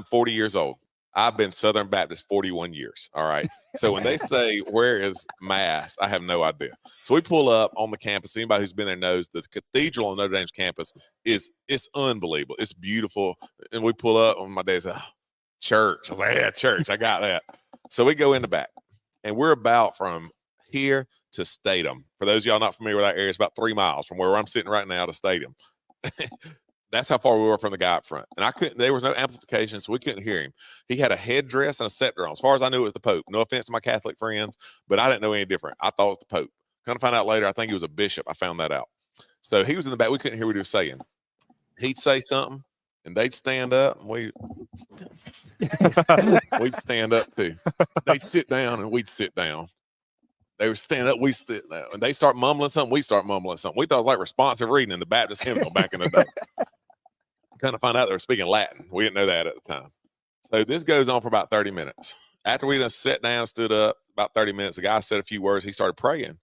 Speaker 2: 40 years old. I've been Southern Baptist 41 years. All right. So when they say, where is mass? I have no idea. So we pull up on the campus. Anybody who's been there knows the cathedral on Notre Dame's campus it's unbelievable. It's beautiful. And we pull up and my dad said, oh, church. I was like, yeah, church. I got that. So we go in the back and we're about from here to Statham. For those of y'all not familiar with that area, it's about 3 miles from where I'm sitting right now to Statham. That's how far we were from the guy up front. And there was no amplification, so we couldn't hear him. He had a headdress and a scepter on. As far as I knew, it was the Pope. No offense to my Catholic friends, but I didn't know any different. I thought it was the Pope. Come to find out later, I think he was a bishop. I found that out. So he was in the back. We couldn't hear what he was saying. He'd say something, and they'd stand up, and we'd stand up too. They'd sit down, and we'd sit down. They would stand up, we sit down. And they start mumbling something, we start mumbling something. We thought it was like responsive reading in the Baptist hymnal back in the day. Kind of find out they were speaking Latin. We didn't know that at the time. So this goes on for about 30 minutes. After we done sat down, stood up, about 30 minutes, the guy said a few words. He started praying.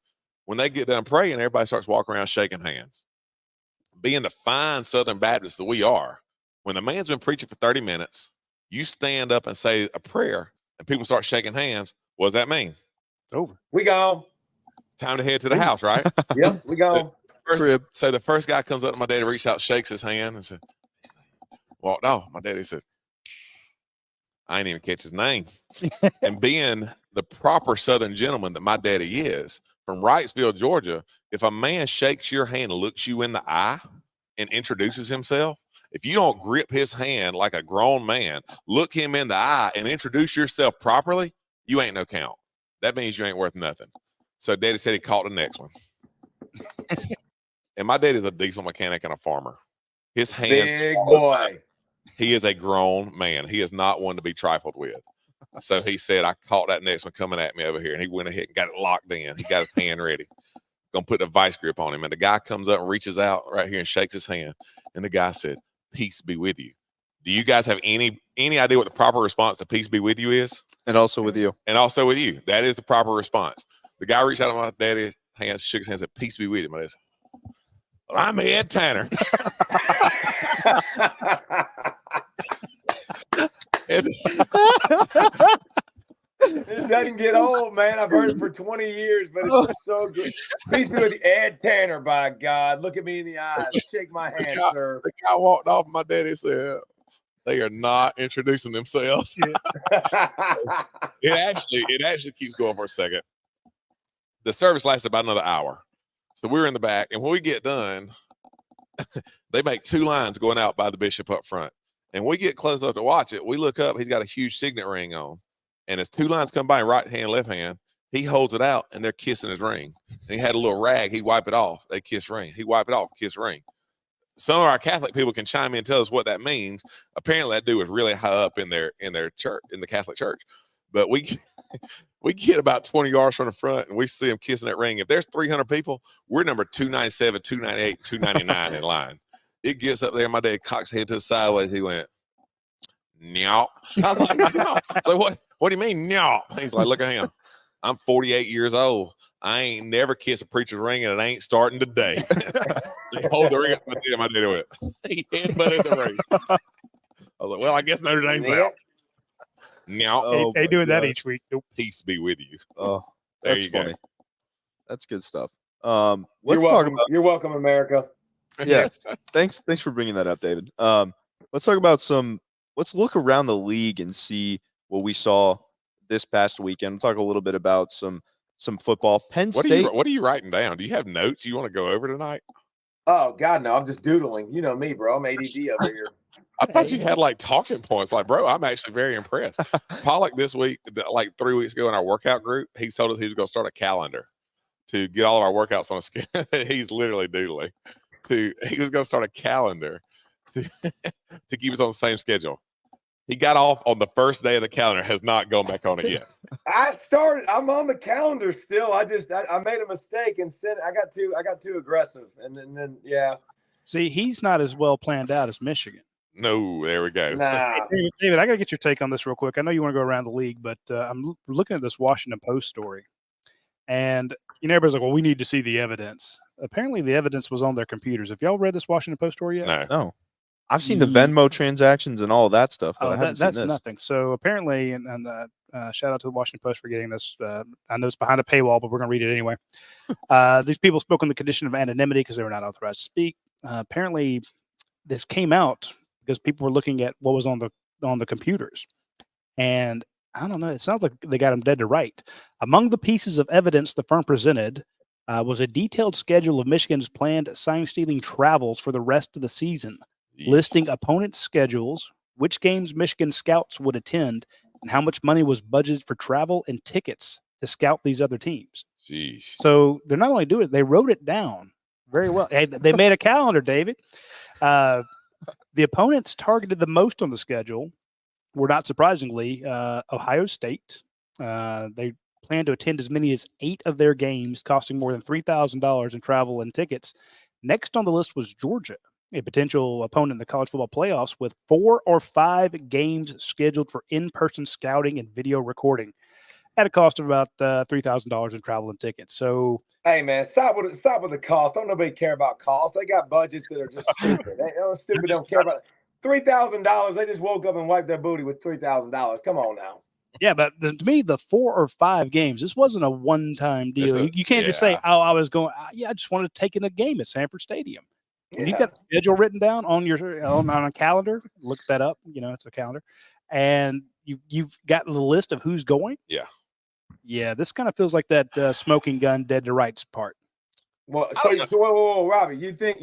Speaker 2: When they get done praying, everybody starts walking around shaking hands. Being the fine Southern Baptists that we are, when the man's been preaching for 30 minutes, you stand up and say a prayer, and people start shaking hands. What does that mean?
Speaker 4: It's over.
Speaker 3: We go.
Speaker 2: Time to head to the house, right?
Speaker 3: Yep, we go.
Speaker 2: So the first guy comes up to my daddy, reached out, shakes his hand, and said, walked off. My daddy said, I ain't even catch his name. And being the proper Southern gentleman that my daddy is, from Wrightsville, Georgia, if a man shakes your hand and looks you in the eye and introduces himself, if you don't grip his hand like a grown man, look him in the eye and introduce yourself properly, you ain't no count. That means you ain't worth nothing. So daddy said he caught the next one. And my daddy's a diesel mechanic and a farmer. His hands,
Speaker 3: big boy.
Speaker 2: He is a grown man. He is not one to be trifled with. So he said, I caught that next one coming at me over here. And he went ahead and got it locked in. He got his hand ready. Gonna put a vice grip on him. And the guy comes up and reaches out right here and shakes his hand. And the guy said, peace be with you. Do you guys have any idea what the proper response to peace be with you is?
Speaker 1: And also with you.
Speaker 2: And also with you. That is the proper response. The guy reached out on my daddy's hands, shook his hand, said, peace be with you. My dad said, well, I'm Ed Tanner.
Speaker 3: It doesn't get old, man. I've heard it for 20 years, but it's just so good. Peace be with you, Ed Tanner, by God. Look at me in the eyes. Shake my hand, sir.
Speaker 2: The guy walked off. My daddy said, they are not introducing themselves. It actually keeps going for a second. The service lasted about another hour. So we were in the back, and when we get done, they make 2 lines going out by the bishop up front. And we get close up to watch it. We look up, he's got a huge signet ring on. And as 2 lines come by, right hand, left hand, He holds it out, and they're kissing his ring. And he had a little rag. He wipe it off. They kiss ring. He wipe it off, kiss ring. Some of our Catholic people can chime in and tell us what that means. Apparently, that dude was really high up in their church, in the Catholic Church. But we get about 20 yards from the front, and we see him kissing that ring. If there's 300 people, we're number 297, 298, 299 in line. It gets up there. My dad cocks head to the sideways. He went, "Nyah." I was like, "No." Like, what do you mean, nyah? He's like, "Look at him. I'm 48 years old. I ain't never kissed a preacher's ring, and it ain't starting today." They hold the ring up. My dad went, he headbutted the ring. I was like, "Well, I guess Notre Dame's out." Now,
Speaker 1: Oh,
Speaker 4: they doing
Speaker 1: God.
Speaker 4: that each week. Nope.
Speaker 2: Peace be with you.
Speaker 1: Oh,
Speaker 2: There
Speaker 1: that's
Speaker 2: you
Speaker 1: funny.
Speaker 2: go.
Speaker 1: That's good stuff.
Speaker 3: You're
Speaker 1: Let's talk
Speaker 3: welcome.
Speaker 1: about
Speaker 3: You're welcome, America.
Speaker 1: yes. Thanks for bringing that up, David. Let's talk about let's look around the league and see what we saw this past weekend. We'll talk a little bit about some football. Penn State.
Speaker 2: What are you writing down? Do you have notes you want to go over tonight?
Speaker 3: Oh God, no! I'm just doodling. You know me, bro. I'm ADD over here.
Speaker 2: I thought you had like talking points. Like, bro, I'm actually very impressed. Pollack this week, like 3 weeks ago in our workout group, he told us he was going to start a calendar to get all of our workouts on a schedule. He's literally doodling. He was going to start a calendar to keep us on the same schedule. He got off on the first day of the calendar, has not gone back on it yet.
Speaker 3: I'm on the calendar still. I made a mistake and said I got too aggressive, and then yeah.
Speaker 4: See, he's not as well planned out as Michigan.
Speaker 2: No, there we go.
Speaker 3: Nah.
Speaker 4: David, I got to get your take on this real quick. I know you want to go around the league, but I'm looking at this Washington Post story. And everybody's like, well, we need to see the evidence. Apparently, the evidence was on their computers. Have y'all read this Washington Post story yet?
Speaker 2: No.
Speaker 1: I've seen the Venmo transactions and all of that stuff, but I haven't
Speaker 4: that's
Speaker 1: seen this.
Speaker 4: nothing. So apparently, and shout out to the Washington Post for getting this. I know it's behind a paywall, but we're going to read it anyway. These people spoke on the condition of anonymity because they were not authorized to speak. Apparently, this came out because people were looking at what was on the computers, and I don't know. It sounds like they got them dead to right. Among the pieces of evidence the firm presented was a detailed schedule of Michigan's planned sign-stealing travels for the rest of the season, listing opponent schedules, which games Michigan scouts would attend, and how much money was budgeted for travel and tickets to scout these other teams.
Speaker 2: Jeez.
Speaker 4: So they're not only doing it, they wrote it down very well. Hey, they made a calendar, David. The opponents targeted the most on the schedule were, not surprisingly, Ohio State. They plan to attend as many as 8 of their games, costing more than $3,000 in travel and tickets. Next on the list was Georgia, a potential opponent in the college football playoffs, with 4 or 5 games scheduled for in-person scouting and video recording at a cost of about $3,000 in travel and tickets. So,
Speaker 3: hey man, stop with the cost. Don't nobody care about cost. They got budgets that are just stupid. Stupid don't care about $3,000. They just woke up and wiped their booty with $3,000. Come on now.
Speaker 4: Yeah, but to me, the 4 or 5 games, this wasn't a one-time deal. You can't just say, "Oh, I was going." I just wanted to take in a game at Sanford Stadium. When you got the schedule written down on a calendar, look that up. It's a calendar, and you've got the list of who's going. Yeah. This kind of feels like that smoking gun, dead to rights part.
Speaker 3: Well, so whoa, Robbie, you think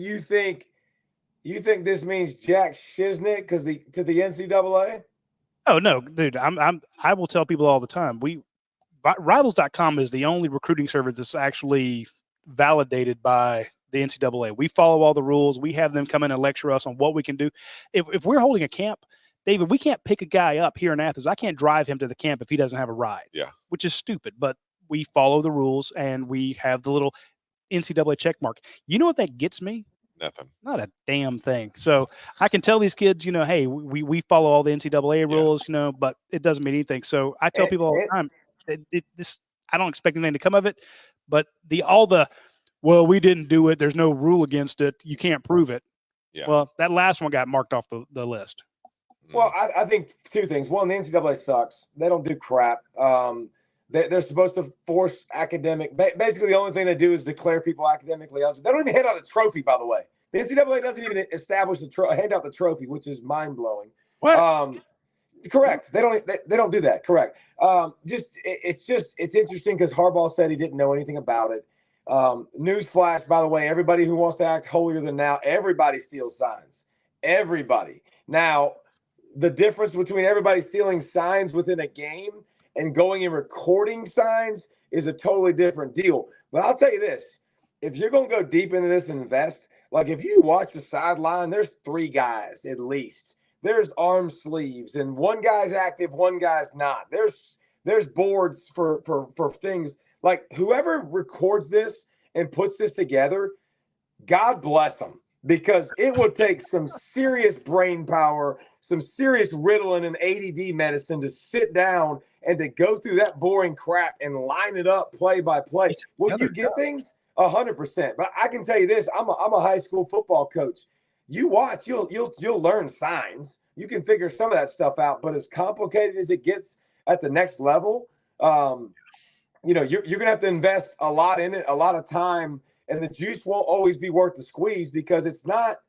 Speaker 3: this means Jack Shiznick to the NCAA?
Speaker 4: Oh no, dude! I will tell people all the time. Rivals.com is the only recruiting service that's actually validated by the NCAA. We follow all the rules. We have them come in and lecture us on what we can do. If we're holding a camp, David, we can't pick a guy up here in Athens. I can't drive him to the camp if he doesn't have a ride.
Speaker 2: Yeah,
Speaker 4: which is stupid. But we follow the rules and we have the little NCAA check mark. You know what that gets me?
Speaker 2: Nothing.
Speaker 4: Not a damn thing. So I can tell these kids, hey, we follow all the NCAA rules, but it doesn't mean anything. So I tell people all the time, I don't expect anything to come of it. But well, we didn't do it. There's no rule against it. You can't prove it.
Speaker 2: Yeah.
Speaker 4: Well, that last one got marked off the list.
Speaker 3: Well, I think 2 things. One, the NCAA sucks. They don't do crap. They're supposed to force academic. Basically, the only thing they do is declare people academically eligible. They don't even hand out the trophy, by the way. The NCAA doesn't even establish hand out the trophy, which is mind blowing.
Speaker 4: What?
Speaker 3: Correct. They don't do that. Correct. It's interesting because Harbaugh said he didn't know anything about it. Newsflash, by the way, everybody who wants to act holier than thou, everybody steals signs. Everybody. Now, the difference between everybody stealing signs within a game and going and recording signs is a totally different deal. But I'll tell you this, if you're going to go deep into this and invest, like if you watch the sideline, there's 3 guys at least. There's arm sleeves, and one guy's active, one guy's not. There's boards for things. Like whoever records this and puts this together, God bless them, because it would take some serious brain power, some serious Ritalin and ADD medicine to sit down and to go through that boring crap and line it up play by play. Will you get things? 100%. But I can tell you this: I'm a high school football coach. You watch, you'll learn signs. You can figure some of that stuff out. But as complicated as it gets at the next level, you're gonna have to invest a lot in it, a lot of time, and the juice won't always be worth the squeeze, because it's not,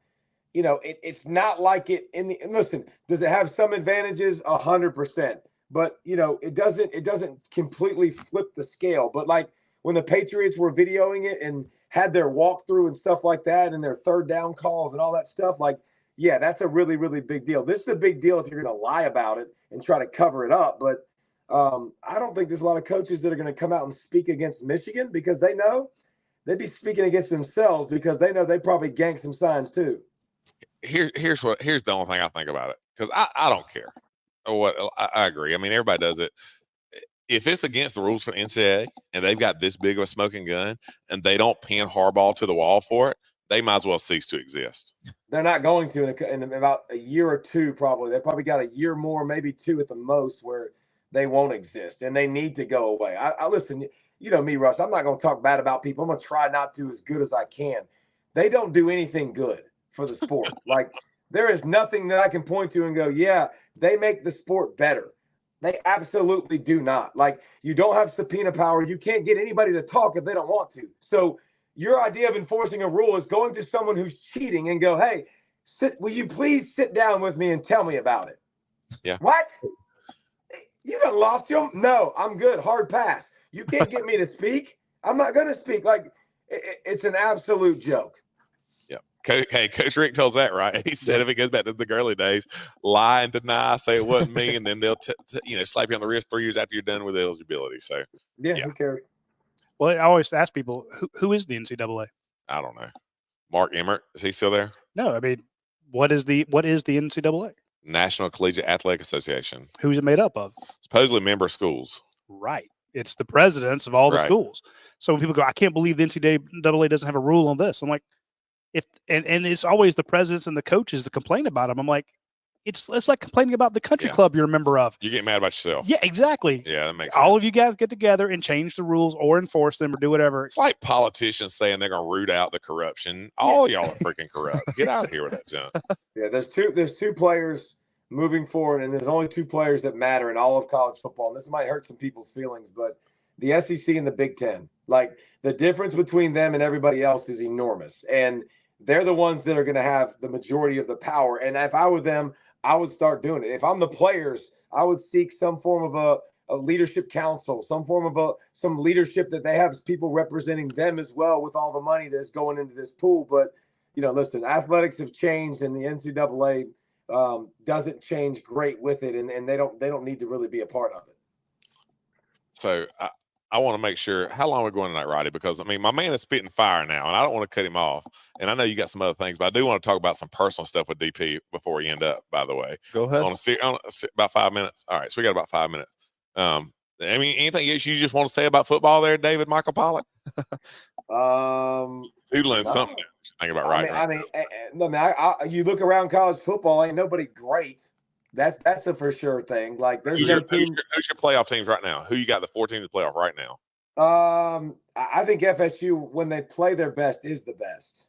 Speaker 3: it's not like it in the. And listen, does it have some advantages? 100%. But it doesn't completely flip the scale. But like when the Patriots were videoing it and had their walkthrough and stuff like that, and their third down calls and all that stuff, like, yeah, that's a really, really big deal. This is a big deal if you're going to lie about it and try to cover it up. But I don't think there's a lot of coaches that are going to come out and speak against Michigan, because they know they'd be speaking against themselves, because they know they probably ganked some signs too.
Speaker 2: Here's the only thing I think about it, because I don't care. I agree. I mean, everybody does it. If it's against the rules for the NCAA and they've got this big of a smoking gun and they don't pin Harbaugh to the wall for it, they might as well cease to exist.
Speaker 3: They're not going to in about a year or two, probably. They probably got a year more, maybe 2 at the most, where they won't exist and they need to go away. I listen, you know me, Russ, I'm not going to talk bad about people. I'm going to try not to as good as I can. They don't do anything good for the sport. Like, there is nothing that I can point to and go, yeah, they make the sport better. They absolutely do not. Like, you don't have subpoena power. You can't get anybody to talk if they don't want to. So your idea of enforcing a rule is going to someone who's cheating and go, hey, will you please sit down with me and tell me about it?
Speaker 2: Yeah.
Speaker 3: What? You done lost him? No, I'm good. Hard pass. You can't get me to speak. I'm not going to speak. Like, it's an absolute joke.
Speaker 2: Hey, Coach Richt tells that, right? He said if it goes back to the early days, lie and deny, say it wasn't me, and then they'll slap you on the wrist 3 years after you're done with eligibility. So
Speaker 3: yeah. Who cares?
Speaker 4: Well, I always ask people, who is the NCAA?
Speaker 2: I don't know. Mark Emmert, is he still there?
Speaker 4: No, I mean, what is the NCAA?
Speaker 2: National Collegiate Athletic Association.
Speaker 4: Who's it made up of?
Speaker 2: Supposedly member schools.
Speaker 4: Right. It's the presidents of all the schools. So when people go, I can't believe the NCAA doesn't have a rule on this. I'm like, and it's always the presidents and the coaches that complain about them. I'm like, it's like complaining about the country club you're a member of.
Speaker 2: You get mad about yourself.
Speaker 4: Yeah, exactly.
Speaker 2: Yeah, that makes
Speaker 4: all
Speaker 2: sense.
Speaker 4: of you guys get together and change the rules or enforce them or do whatever.
Speaker 2: It's like politicians saying they're going to root out the corruption. All y'all are freaking corrupt. Get out of here with that junk.
Speaker 3: Yeah, there's two players moving forward, and there's only 2 players that matter in all of college football. And this might hurt some people's feelings, but the SEC and the Big Ten, like, the difference between them and everybody else is enormous. And they're the ones that are going to have the majority of the power. And if I were them, I would start doing it. If I'm the players, I would seek some form of a leadership council, some form of some leadership that they have people representing them as well, with all the money that's going into this pool. But, listen, athletics have changed, and the NCAA doesn't change great with it, and they don't need to really be a part of it.
Speaker 2: So I want to make sure, how long are we going tonight, Roddy? Because, I mean, my man is spitting fire now, and I don't want to cut him off. And I know you got some other things, but I do want to talk about some personal stuff with DP before we end up, by the way.
Speaker 1: Go ahead.
Speaker 2: I want to see about 5 minutes. All right, so we got about 5 minutes. I mean, anything else you just want to say about football there, David Michael Pollack? Doodling something. Think about right.
Speaker 3: You look around college football, ain't nobody great. That's a for sure thing. Like, there's
Speaker 2: who's your playoff teams right now? Who you got the 4 teams to playoff right now?
Speaker 3: I think FSU, when they play their best, is the best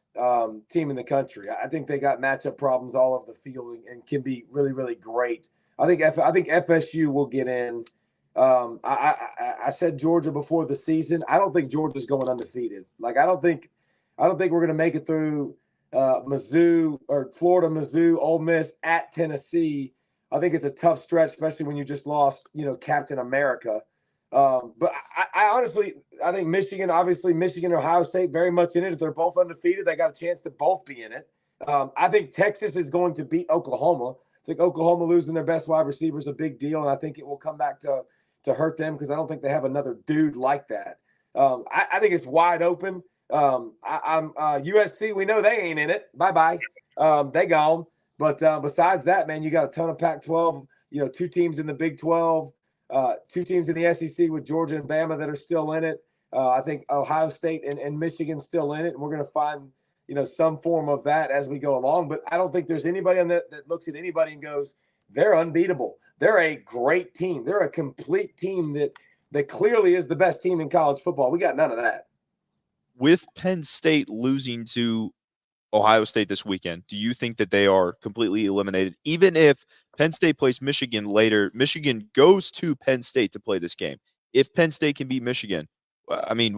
Speaker 3: team in the country. I think they got matchup problems all over the field and can be really, really great. I think FSU will get in. I said Georgia before the season. I don't think Georgia's going undefeated. Like, I don't think we're going to make it through Mizzou or Florida, Mizzou, Ole Miss, at Tennessee. I think it's a tough stretch, especially when you just lost, Captain America. But I honestly think Michigan and Ohio State very much in it. If they're both undefeated, they got a chance to both be in it. I think Texas is going to beat Oklahoma. I think Oklahoma losing their best wide receiver is a big deal, and I think it will come back to to hurt them because I don't think they have another dude like that. I think it's wide open. I'm USC. We know they ain't in it. Bye-bye. They gone. But besides that, man, you got a ton of Pac-12, 2 teams in the Big 12, 2 teams in the SEC with Georgia and Bama that are still in it. I think Ohio State and Michigan still in it. And we're going to find, some form of that as we go along. But I don't think there's anybody on that looks at anybody and goes, they're unbeatable. They're a great team. They're a complete team that clearly is the best team in college football. We got none of that.
Speaker 1: With Penn State losing to Ohio State this weekend, do you think that they are completely eliminated? Even if Penn State plays Michigan later, Michigan goes to Penn State to play this game. If Penn State can beat Michigan, I mean,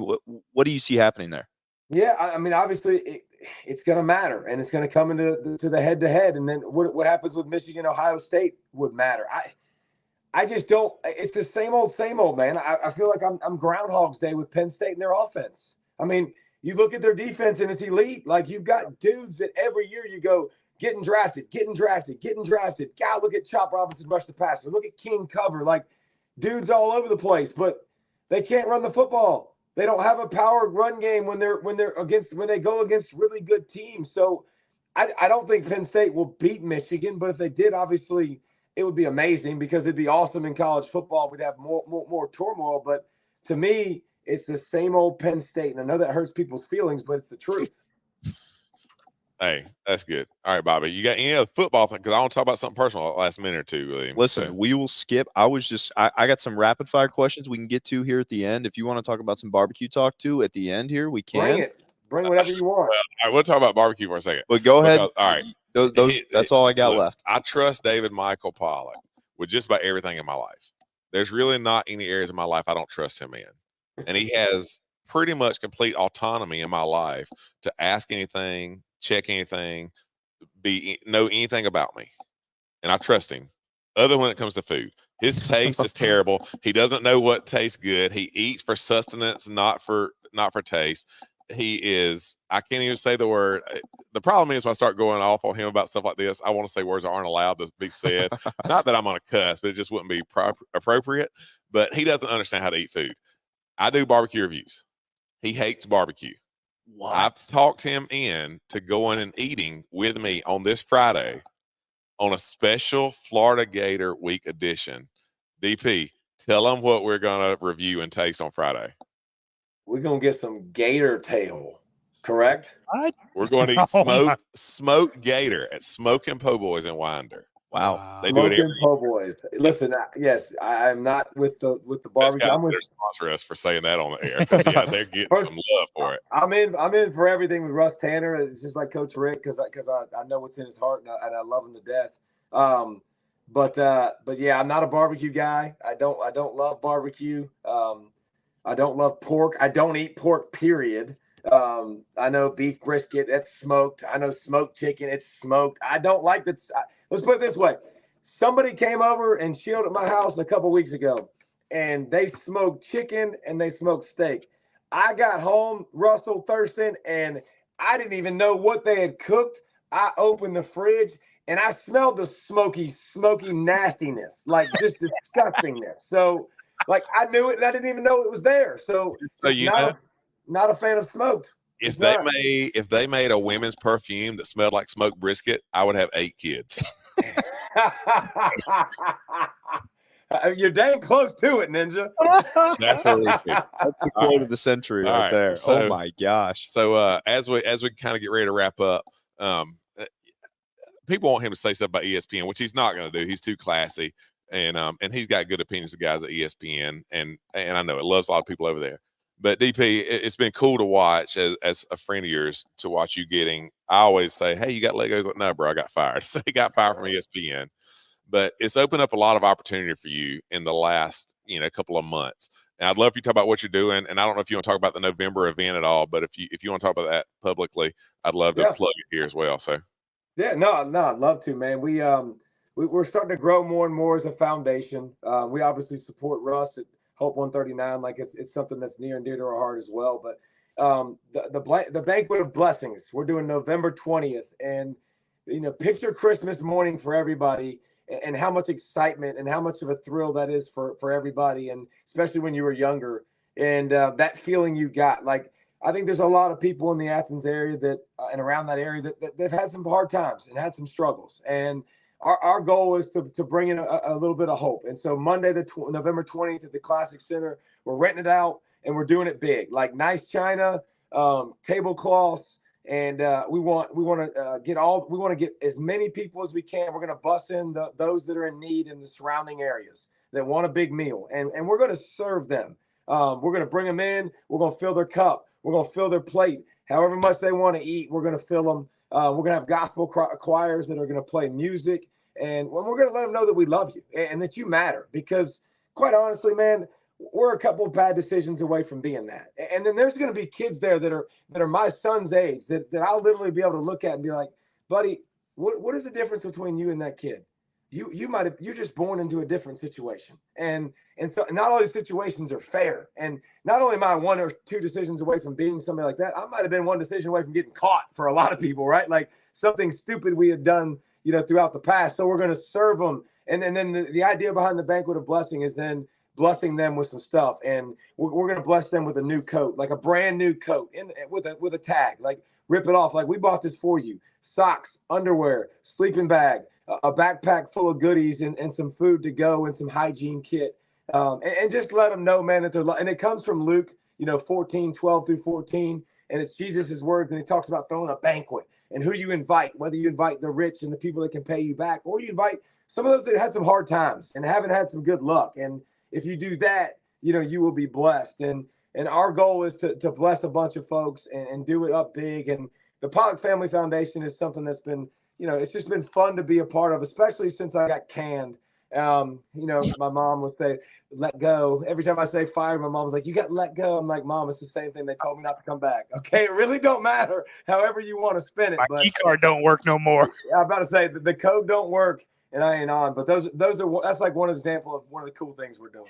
Speaker 1: what do you see happening there?
Speaker 3: Yeah, I mean, obviously it's going to matter, and it's going to come into the head-to-head, and then what happens with Michigan, Ohio State would matter. I just don't. It's the same old, man. I feel like I'm Groundhog's Day with Penn State and their offense. I mean, you look at their defense and it's elite. Like, you've got dudes that every year you go getting drafted. God, look at Chop Robinson rush the passer. Look at King cover. Like, dudes all over the place, but they can't run the football. They don't have a power run game when they go against really good teams. So I don't think Penn State will beat Michigan, but if they did, obviously it would be amazing because it'd be awesome in college football. We'd have more turmoil. But to me, it's the same old Penn State. And I know that hurts people's feelings, but it's the truth.
Speaker 2: Hey, that's good. All right, Bobby, you got any other football thing? Because I want to talk about something personal last minute or two. Really.
Speaker 1: Listen, we will skip. I got some rapid fire questions we can get to here at the end. If you want to talk about some barbecue talk too at the end here, we can.
Speaker 3: Bring it. Bring whatever you want.
Speaker 2: All right, we'll talk about barbecue for a second.
Speaker 1: But go ahead.
Speaker 2: All right.
Speaker 1: That's all I got left.
Speaker 2: I trust David Michael Pollack with just about everything in my life. There's really not any areas of my life I don't trust him in. And he has pretty much complete autonomy in my life to ask anything, check anything, know anything about me. And I trust him. Other when it comes to food. His taste is terrible. He doesn't know what tastes good. He eats for sustenance, not for taste. I can't even say the word. The problem is when I start going off on him about stuff like this, I want to say words that aren't allowed to be said. Not that I'm on a cuss, but it just wouldn't be appropriate. But he doesn't understand how to eat food. I do barbecue reviews. He hates barbecue. What? I've talked him in to going and eating with me on this Friday on a special Florida Gator Week edition. DP, tell him what we're going to review and taste on Friday.
Speaker 3: We're going to get some gator tail, correct?
Speaker 2: We're going to eat smoked gator at Smokin' Po' Boys in Winder.
Speaker 1: Wow.
Speaker 2: They do it every
Speaker 3: Po' Boys. Listen, yes, I'm not with the barbecue. I'm with
Speaker 2: sponsor us for saying that on the air. Yeah, they're getting some love for it.
Speaker 3: I'm in for everything with Russ Tanner. It's just like Coach Richt because I know what's in his heart and I love him to death. But yeah, I'm not a barbecue guy. I don't love barbecue. I don't love pork. I don't eat pork, period. I know beef brisket, that's smoked. I know smoked chicken, it's smoked. I don't like that. Let's put it this way. Somebody came over and chilled at my house a couple weeks ago, and they smoked chicken and they smoked steak. I got home, Russell Thurston, and I didn't even know what they had cooked. I opened the fridge, and I smelled the smoky nastiness, like just disgustingness. So, like, I knew it, and I didn't even know it was there. So not a fan of smoked.
Speaker 2: If they made a women's perfume that smelled like smoked brisket, I would have 8 kids.
Speaker 3: You're dang close to it, Ninja.
Speaker 1: That's the quote of the century right there. So, oh my gosh.
Speaker 2: So as we kind of get ready to wrap up, people want him to say stuff about ESPN, which he's not going to do. He's too classy, and he's got good opinions of guys at ESPN, and I know it loves a lot of people over there. But DP, it's been cool to watch as a friend of yours to watch you getting. I always say, "Hey, you got Legos?" Like, no, bro, I got fired. So he got fired from ESPN, but it's opened up a lot of opportunity for you in the last couple of months. And I'd love for you to talk about what you're doing. And I don't know if you want to talk about the November event at all, but if you want to talk about that publicly, I'd love to plug it here as well. So
Speaker 3: yeah, no, I'd love to, man. We're starting to grow more and more as a foundation. We obviously support Russ at Hope 139, like it's something that's near and dear to our heart as well. But the banquet of blessings, we're doing November 20th, and picture Christmas morning for everybody. and how much excitement and how much of a thrill that is for everybody, and especially when you were younger, and that feeling you got. Like, I think there's a lot of people in the Athens area that and around that area that they've had some hard times and had some struggles, and our goal is to bring in a little bit of hope. And so Monday, November 20th at the Classic Center, we're renting it out and we're doing it big, like nice china, tablecloths, and we want to get as many people as we can. We're going to bus in those that are in need in the surrounding areas that want a big meal, and we're going to serve them. We're going to bring them in. We're going to fill their cup. We're going to fill their plate. However much they want to eat, we're going to fill them. We're going to have gospel choirs that are going to play music. And we're going to let them know that we love you and that you matter, because quite honestly, man, we're a couple of bad decisions away from being that. And then there's going to be kids there that are my son's age that I'll literally be able to look at and be like, buddy, what is the difference between you and that kid? You're just born into a different situation. And so not all these situations are fair. And not only am I one or two decisions away from being somebody like that, I might have been one decision away from getting caught for a lot of people, right? Like something stupid we had done, throughout the past. So we're going to serve them. And then the idea behind the banquet of blessing is then blessing them with some stuff. And we're going to bless them with a new coat, like a brand new coat with a tag, like rip it off. Like, we bought this for you. Socks, underwear, sleeping bag, a backpack full of goodies and some food to go and some hygiene kit. And just let them know, man, that they're, and it comes from Luke, 14:12 through 14. And it's Jesus's words. And he talks about throwing a banquet and who you invite, whether you invite the rich and the people that can pay you back, or you invite some of those that had some hard times and haven't had some good luck. And if you do that, you will be blessed. And our goal is to bless a bunch of folks and do it up big. And the Pollack Family Foundation is something that's been, it's just been fun to be a part of, especially since I got canned. My mom would say, let go. Every time I say fired, my mom was like, you got let go. I'm like, Mom, it's the same thing. They told me not to come back. Okay. It really don't matter however you want to spin it.
Speaker 4: My key card don't work no more.
Speaker 3: I'm about to say the code don't work and I ain't on, but that's like one example of one of the cool things we're doing.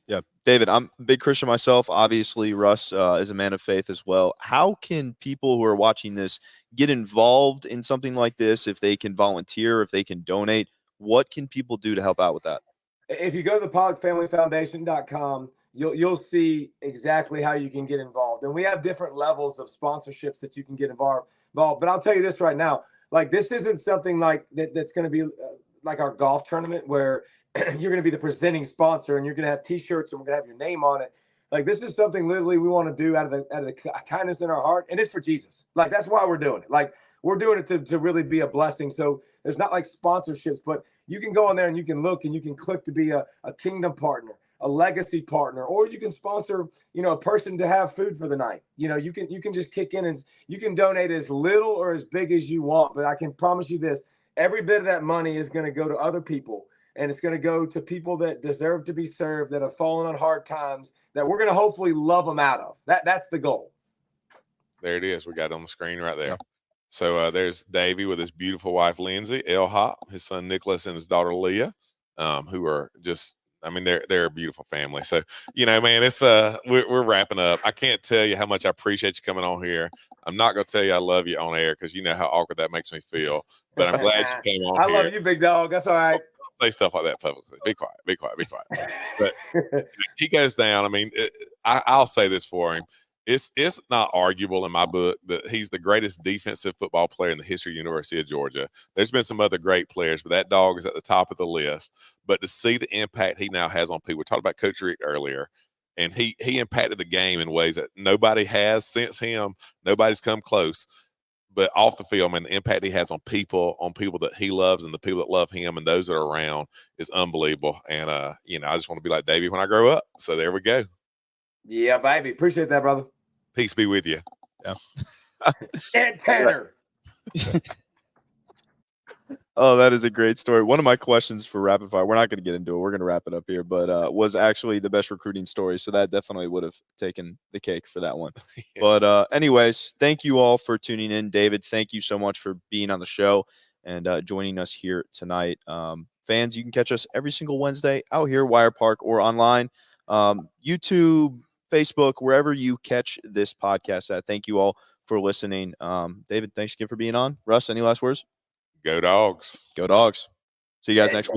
Speaker 1: Yeah. David, I'm a big Christian myself. Obviously, Russ is a man of faith as well. How can people who are watching this get involved in something like this? If they can volunteer, if they can donate, what can people do to help out with that?
Speaker 3: If you go to the PollackFamilyFoundation.com, you'll see exactly how you can get involved. And we have different levels of sponsorships that you can get involved. But I'll tell you this right now, like, this isn't something like that's going to be like our golf tournament where you're going to be the presenting sponsor and you're going to have T-shirts and we're going to have your name on it. Like, this is something literally we want to do out of the kindness in our heart, and it's for Jesus. Like, that's why we're doing it. Like, we're doing it to really be a blessing. So there's not like sponsorships, but you can go on there and you can look and you can click to be a kingdom partner, a legacy partner, or you can sponsor, a person to have food for the night. You can just kick in and you can donate as little or as big as you want. But I can promise you this, every bit of that money is going to go to other people, and it's going to go to people that deserve to be served, that have fallen on hard times, that we're going to hopefully love them out of. That's the goal.
Speaker 2: There it is. We got it on the screen right there. So there's Davey with his beautiful wife, Lindsay, El Hop, his son, Nicholas, and his daughter, Leah, who are just, they're a beautiful family. So, man, it's we're wrapping up. I can't tell you how much I appreciate you coming on here. I'm not going to tell you I love you on air because you know how awkward that makes me feel, but I'm glad you came on here.
Speaker 3: I love you, big dog. That's all right.
Speaker 2: Don't say stuff like that publicly. Be quiet. But he goes down. I'll say this for him. It's not arguable in my book that he's the greatest defensive football player in the history of the University of Georgia. There's been some other great players, but that dog is at the top of the list. But to see the impact he now has on people, we talked about Coach Richt earlier, and he impacted the game in ways that nobody has since him. Nobody's come close. But off the field, the impact he has on people that he loves and the people that love him and those that are around is unbelievable. And, I just want to be like Davey when I grow up. So there we go.
Speaker 3: Yeah, baby. Appreciate that, brother.
Speaker 2: Peace be with you.
Speaker 1: Yeah.
Speaker 3: Ed Tanner.
Speaker 1: Oh, that is a great story. One of my questions for Rapid Fire, we're not going to get into it. We're going to wrap it up here, but was actually the best recruiting story. So that definitely would have taken the cake for that one. Yeah. But anyways, thank you all for tuning in. David, thank you so much for being on the show and joining us here tonight. Fans, you can catch us every single Wednesday out here, Wire Park, or online, YouTube, Facebook, wherever you catch this podcast at. Thank you all for listening. David, thanks again for being on. Russ, any last words?
Speaker 2: Go Dogs.
Speaker 1: Go Dogs. See you guys next week.